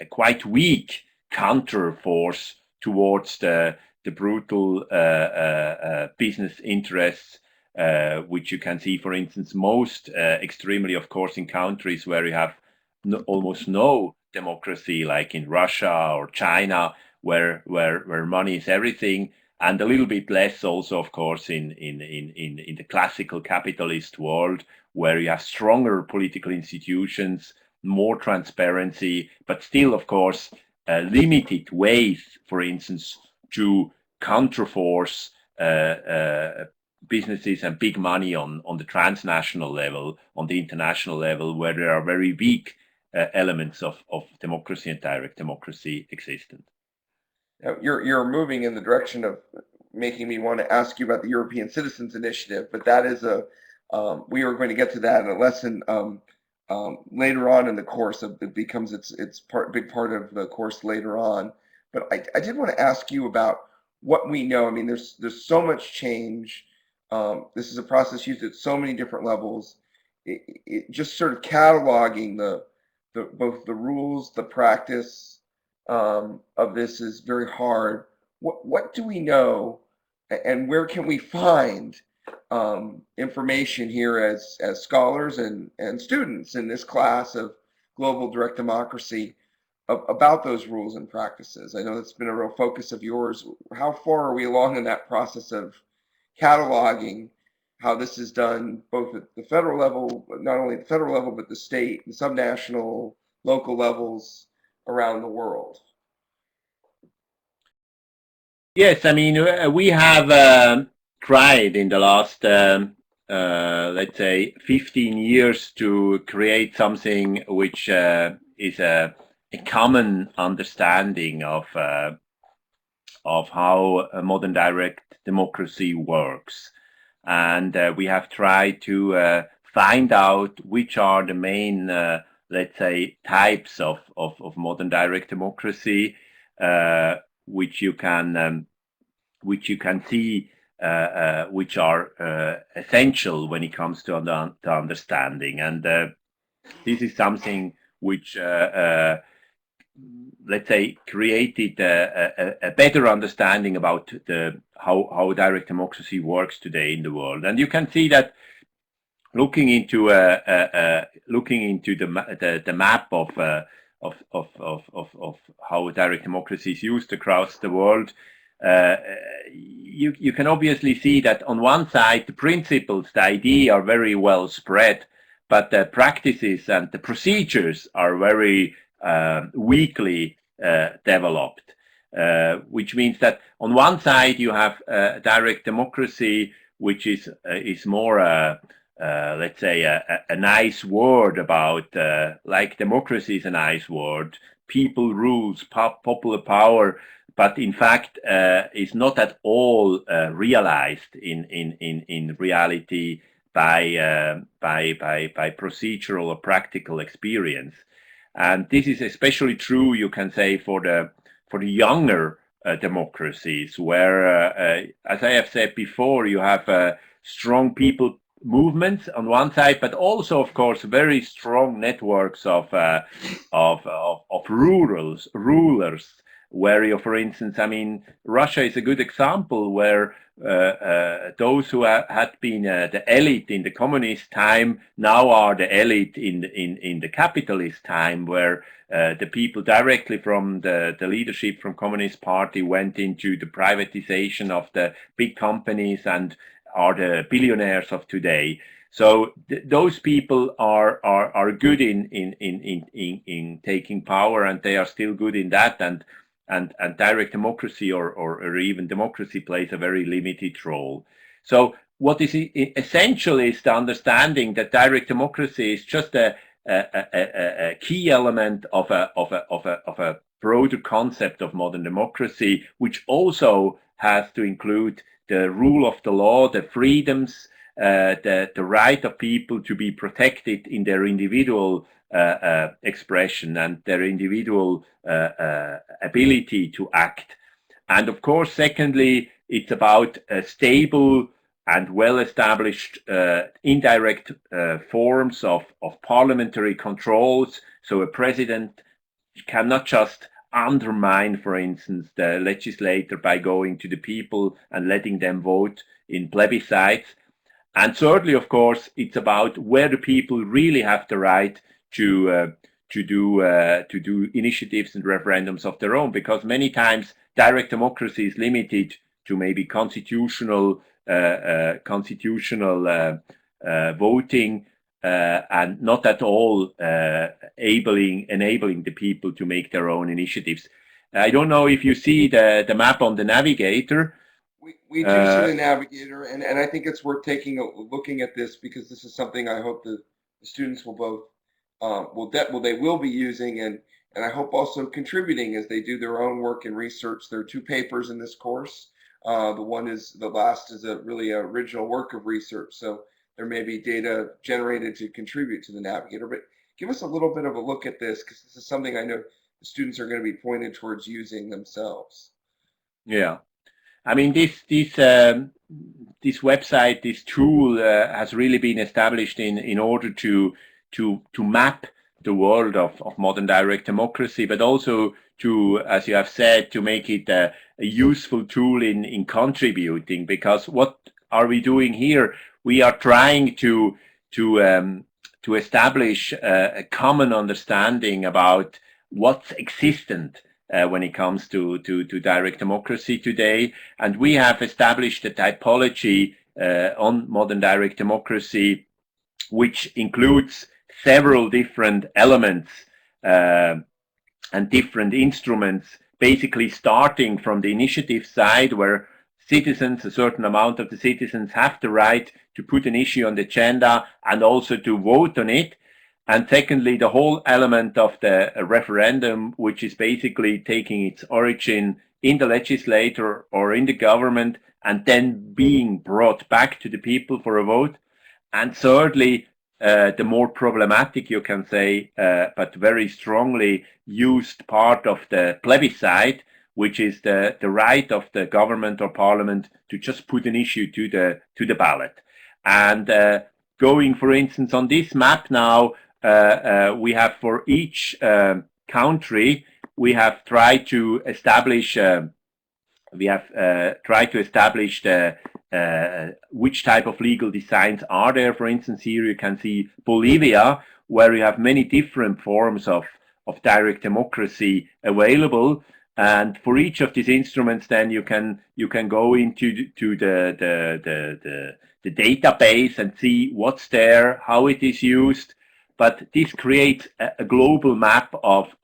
quite weak counter force towards the brutal business interests, which you can see, for instance, most extremely, of course, in countries where you have almost no democracy, like in Russia or China, where money is everything, and a little bit less also, of course, in the classical capitalist world, where you have stronger political institutions, more transparency, but still, of course, limited ways, for instance, to counterforce businesses and big money on the transnational level, on the international level, where there are very weak elements of democracy and direct democracy existent. Now, you're moving in the direction of making me want to ask you about the European Citizens Initiative, but that is we are going to get to that in a lesson later on in the course. It becomes its big part of the course later on. But I did want to ask you about what we know. I mean, there's so much change. This is a process used at so many different levels. just sort of cataloging both the rules, the practice of this is very hard. What do we know, and where can we find information here as scholars and students in this class of global direct democracy about those rules and practices? I know that's been a real focus of yours. How far are we along in that process of cataloging how this is done both at the federal level, not only the federal level, but the state, the subnational, local levels around the world? Yes, I mean, we have tried in the last, let's say, 15 years to create something which is a common understanding of how a modern direct democracy works. And we have tried to find out which are the main, let's say, types of modern direct democracy, which you can see, which are essential when it comes to understanding. And this is something which, let's say, created a better understanding about how direct democracy works today in the world. And you can see that looking into the map of how direct democracy is used across the world. You can obviously see that on one side the principles, the idea are very well spread, but the practices and the procedures are very weakly developed, which means that on one side you have direct democracy, which is more let's say a nice word about, like democracy is a nice word, people rules, popular power, but in fact is not at all realized in reality by procedural or practical experience. And this is especially true, you can say, for the younger democracies, where, as I have said before, you have strong people movements on one side, but also, of course, very strong networks of rulers, where you, for instance, I mean, Russia is a good example where those who had been the elite in the communist time now are the elite in the capitalist time, where the people directly from the leadership from Communist Party went into the privatization of the big companies and are the billionaires of today. So those people are good in taking power, and they are still good in that. And direct democracy or even democracy plays a very limited role. So what is essential is the understanding that direct democracy is just a key element of a broader concept of modern democracy, which also has to include the rule of the law, the freedoms, the right of people to be protected in their individual expression and their individual ability to act. And of course, secondly, it's about stable and well-established indirect forms of parliamentary controls. So a president cannot just undermine, for instance, the legislator by going to the people and letting them vote in plebiscites. And thirdly, of course, it's about where the people really have the right to do initiatives and referendums of their own, because many times direct democracy is limited to maybe constitutional voting, and not at all enabling the people to make their own initiatives. I don't know if you see the map on the navigator. We do see the navigator, and I think it's worth looking at this, because this is something I hope the students will both they will be using, and I hope also contributing as they do their own work and research. There are two papers in this course. The last is really an original work of research, so there may be data generated to contribute to the navigator. But give us a little bit of a look at this, because this is something I know the students are going to be pointed towards using themselves. Yeah. I mean, this this website, this tool has really been established in order to map the world of modern direct democracy, but also to, as you have said, to make it a useful tool in contributing. Because what are we doing here? We are trying to establish a common understanding about what's existent when it comes to direct democracy today. And we have established a typology on modern direct democracy, which includes several different elements and different instruments, basically starting from the initiative side, where citizens, a certain amount of the citizens, have the right to put an issue on the agenda and also to vote on it. And secondly, the whole element of the referendum, which is basically taking its origin in the legislature or in the government and then being brought back to the people for a vote. And thirdly, the more problematic, you can say, but very strongly used part of the plebiscite, which is the right of the government or parliament to just put an issue to the ballot. And going, for instance, on this map now, we have for each country, we have tried to establish which type of legal designs are there. For instance, here you can see Bolivia, where you have many different forms of direct democracy available. And for each of these instruments, then you can go into the database and see what's there, how it is used. But this creates a global map of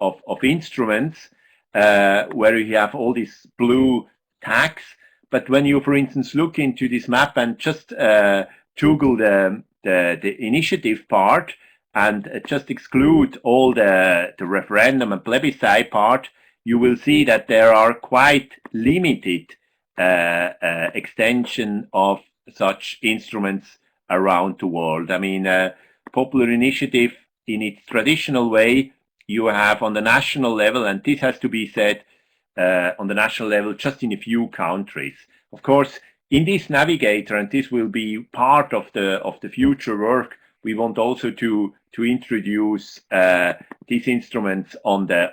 instruments where you have all these blue tags. But when you, for instance, look into this map and just toggle the initiative part and just exclude all the referendum and plebiscite part, you will see that there are quite limited extension of such instruments around the world. I mean, popular initiative in its traditional way, you have on the national level, and this has to be said, on the national level, just in a few countries. Of course, in this navigator, and this will be part of the future work, we want also to introduce these instruments on the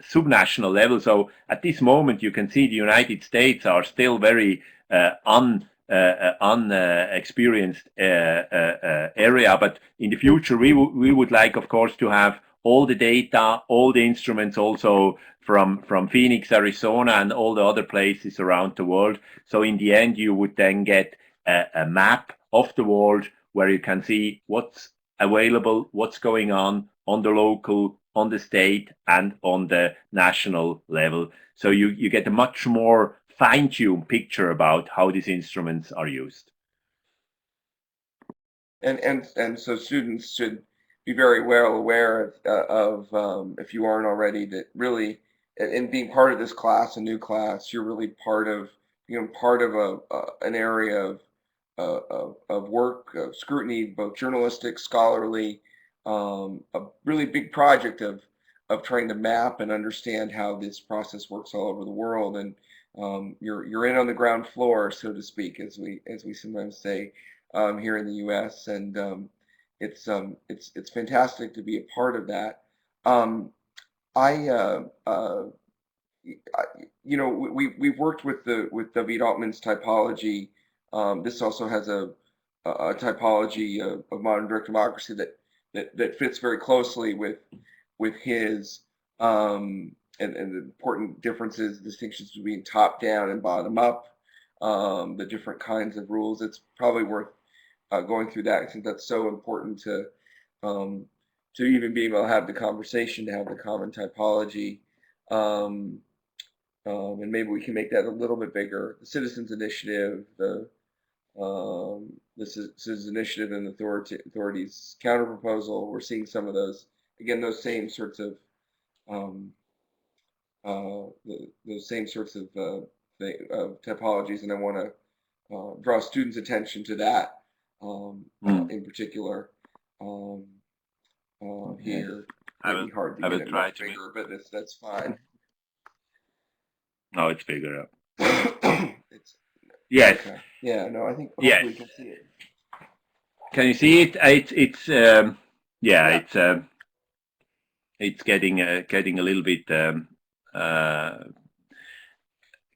subnational level. So at this moment, you can see the United States are still very unexperienced area, but in the future we would like, of course, to have all the data, all the instruments also from Phoenix, Arizona, and all the other places around the world. So in the end, you would then get a map of the world where you can see what's available, what's going on the local, on the state, and on the national level. So you get a much more fine-tuned picture about how these instruments are used. And so students should be very well aware of if you aren't already, that really, in being part of this class, a new class, you're really part of an area of work, of scrutiny, both journalistic, scholarly, a really big project of trying to map and understand how this process works all over the world. And you're in on the ground floor, so to speak, as we sometimes say here in the U.S. And it's fantastic to be a part of that. We've worked with David Altman's typology. This also has a typology of modern direct democracy that fits very closely with his and the important differences, distinctions between top down and bottom up, the different kinds of rules. It's probably worth going through that. I think that's so important to even be able to have the conversation, to have the common typology. And maybe we can make that a little bit bigger. The Citizens Initiative, the Citizens Initiative and authorities counterproposal. We're seeing some of those, again, those same sorts of typologies, and I want to draw students' attention to that in particular. Here, it'd be hard to get it much bigger, but that's fine. No, it's bigger. Yes. Okay. Yeah. No, I think Yes. hopefully you can see it. Can you see it? It's yeah. Yeah. It's getting a little bit uh,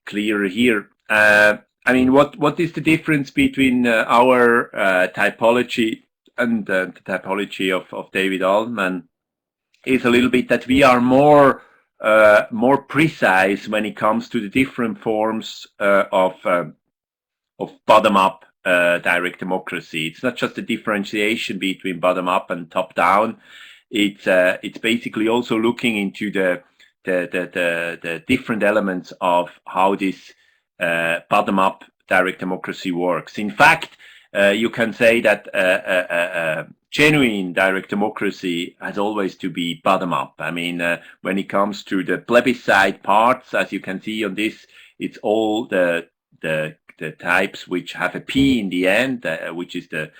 clearer here. I mean, what is the difference between our typology and the typology of David Altman? Is a little bit that we are more precise when it comes to the different forms of bottom-up direct democracy. It's not just a differentiation between bottom-up and top-down. It's basically also looking into the different elements of how this bottom-up direct democracy works. In fact, you can say that genuine direct democracy has always to be bottom-up. I mean, when it comes to the plebiscite parts, as you can see on this, it's all the types which have a P in the end, which is the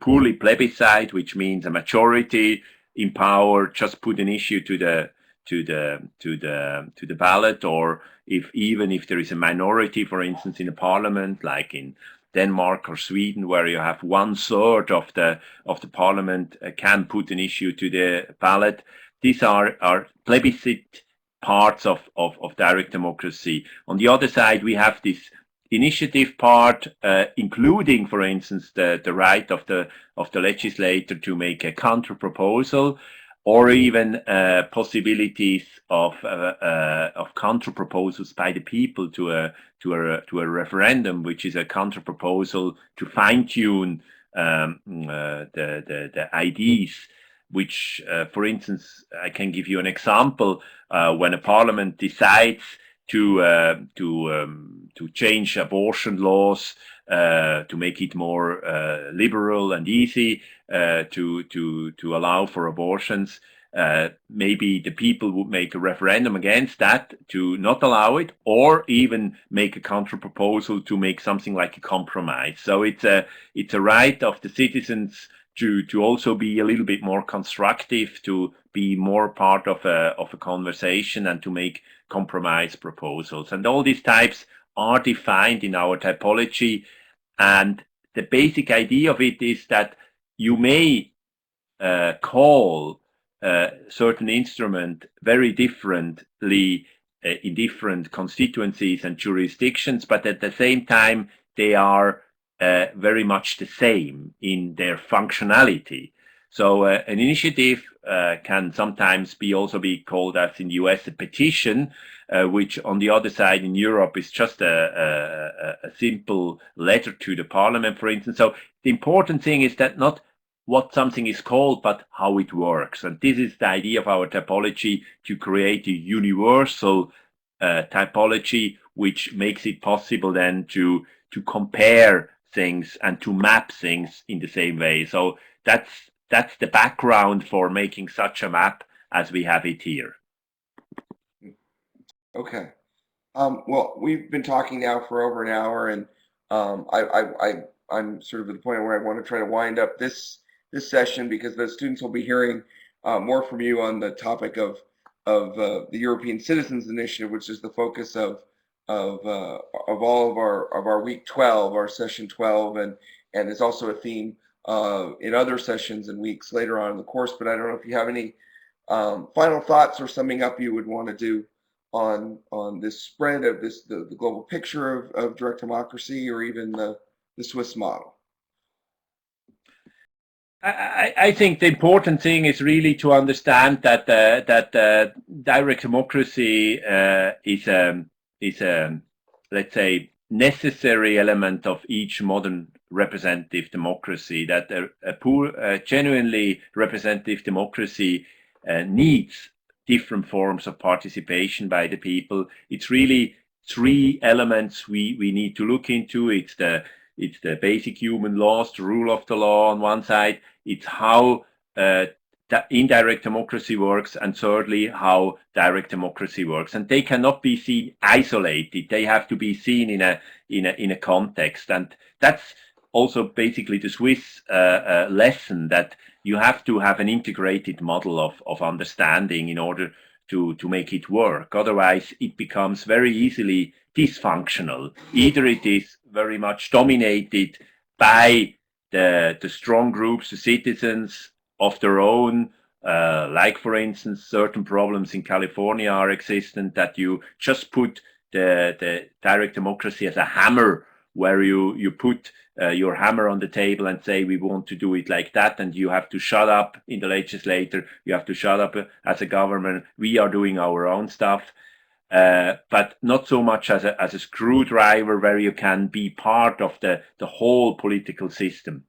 purely plebiscite, which means a majority in power just put an issue to the ballot, or even if there is a minority, for instance, in a parliament, like in Denmark or Sweden, where you have 1/3 of the parliament can put an issue to the ballot. These are plebiscite parts of direct democracy. On the other side, we have this initiative part, including, for instance, the right of the legislator to make a counter proposal, or even possibilities of counter proposals by the people to a referendum, which is a counter proposal to fine tune the ideas. Which, for instance, I can give you an example. When a parliament decides to change abortion laws, to make it more liberal and easy, to allow for abortions. Maybe the people would make a referendum against that to not allow it, or even make a counter proposal to make something like a compromise. So it's a right of the citizens to also be a little bit more constructive, to be more part of a conversation, and to make compromise proposals. And all these types are defined in our typology. And the basic idea of it is that you may call certain instrument very differently in different constituencies and jurisdictions, but at the same time they are very much the same in their functionality. So an initiative can sometimes also be called, as in the US, a petition, which on the other side in Europe is just a simple letter to the parliament, for instance. So the important thing is that not what something is called, but how it works. And this is the idea of our typology, to create a universal typology, which makes it possible then to compare things and to map things in the same way. So that's the background for making such a map as we have it here. Okay. Well, we've been talking now for over an hour, and I'm sort of at the point where I want to try to wind up this session, because the students will be hearing more from you on the topic of the European Citizens Initiative, which is the focus of all of our week 12, our session 12, and it's also a theme in other sessions and weeks later on in the course. But I don't know if you have any final thoughts or summing up you would want to do on this spread of the global picture of direct democracy, or even the Swiss model. I think the important thing is really to understand that direct democracy is a, let's say, necessary element of each modern representative democracy. That a genuinely representative democracy needs different forms of participation by the people. It's really three elements we need to look into. It's the basic human laws, the rule of the law on one side. It's how indirect democracy works, and thirdly, how direct democracy works. And they cannot be seen isolated. They have to be seen in a context. And that's also basically the Swiss lesson, that you have to have an integrated model of understanding in order to make it work. Otherwise, it becomes very easily dysfunctional. Either it is very much dominated by the strong groups, the citizens of their own, like for instance, certain problems in California are existent that you just put the direct democracy as a hammer, where you put your hammer on the table and say we want to do it like that, and you have to shut up in the legislature, you have to shut up as a government, we are doing our own stuff. But not so much as a screwdriver where you can be part of the whole political system.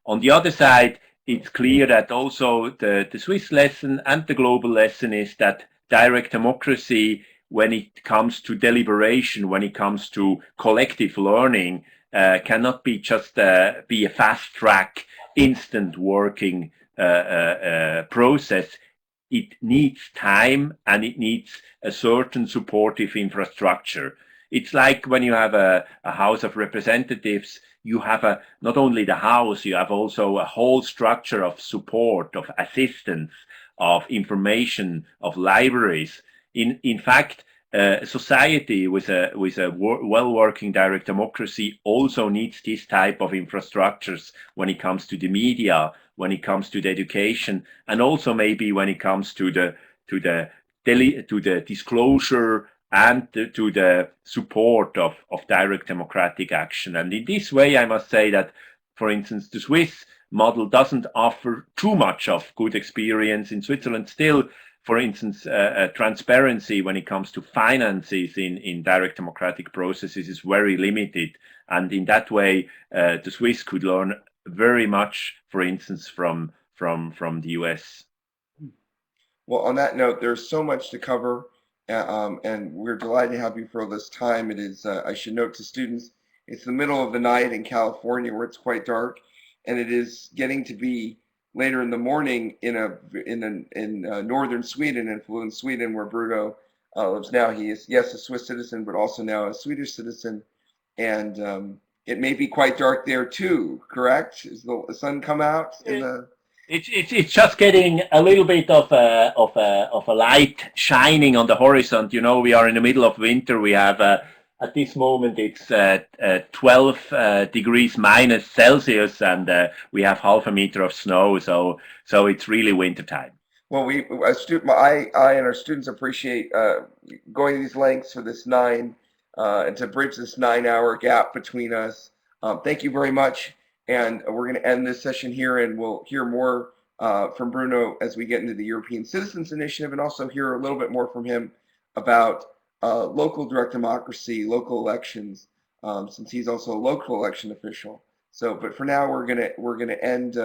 On the other side, it's clear that also the Swiss lesson and the global lesson is that direct democracy, when it comes to deliberation, when it comes to collective learning, cannot be just be a fast track, instant working process. It needs time and it needs a certain supportive infrastructure. It's like when you have a House of Representatives, you have not only the House, you have also a whole structure of support, of assistance, of information, of libraries. In fact, society with a well-working direct democracy also needs this type of infrastructures when it comes to the media, when it comes to the education, and also maybe when it comes to the disclosure and to the support of direct democratic action. And in this way, I must say that, for instance, the Swiss model doesn't offer too much of good experience. In Switzerland, still, for instance, transparency when it comes to finances in direct democratic processes is very limited. And in that way, the Swiss could learn very much, for instance, from the US. Well, on that note, there's so much to cover, and we're delighted to have you for this time. It is, I should note to students, it's the middle of the night in California where it's quite dark, and it is getting to be later in the morning in northern Sweden, in fluent Sweden, where Bruno lives now. He is, yes, a Swiss citizen, but also now a Swedish citizen, and it may be quite dark there too. Correct? Is the sun come out in the? It's just getting a little bit of a light shining on the horizon. You know, we are in the middle of winter. We have at this moment it's 12 degrees minus Celsius, and we have half a meter of snow. So it's really winter time. Well, I and our students appreciate going to these lengths for this and to bridge this 9-hour gap between us. Thank you very much. And we're going to end this session here, and we'll hear more from Bruno as we get into the European Citizens Initiative, and also hear a little bit more from him about local direct democracy, local elections, since he's also a local election official. So, but for now, we're gonna end.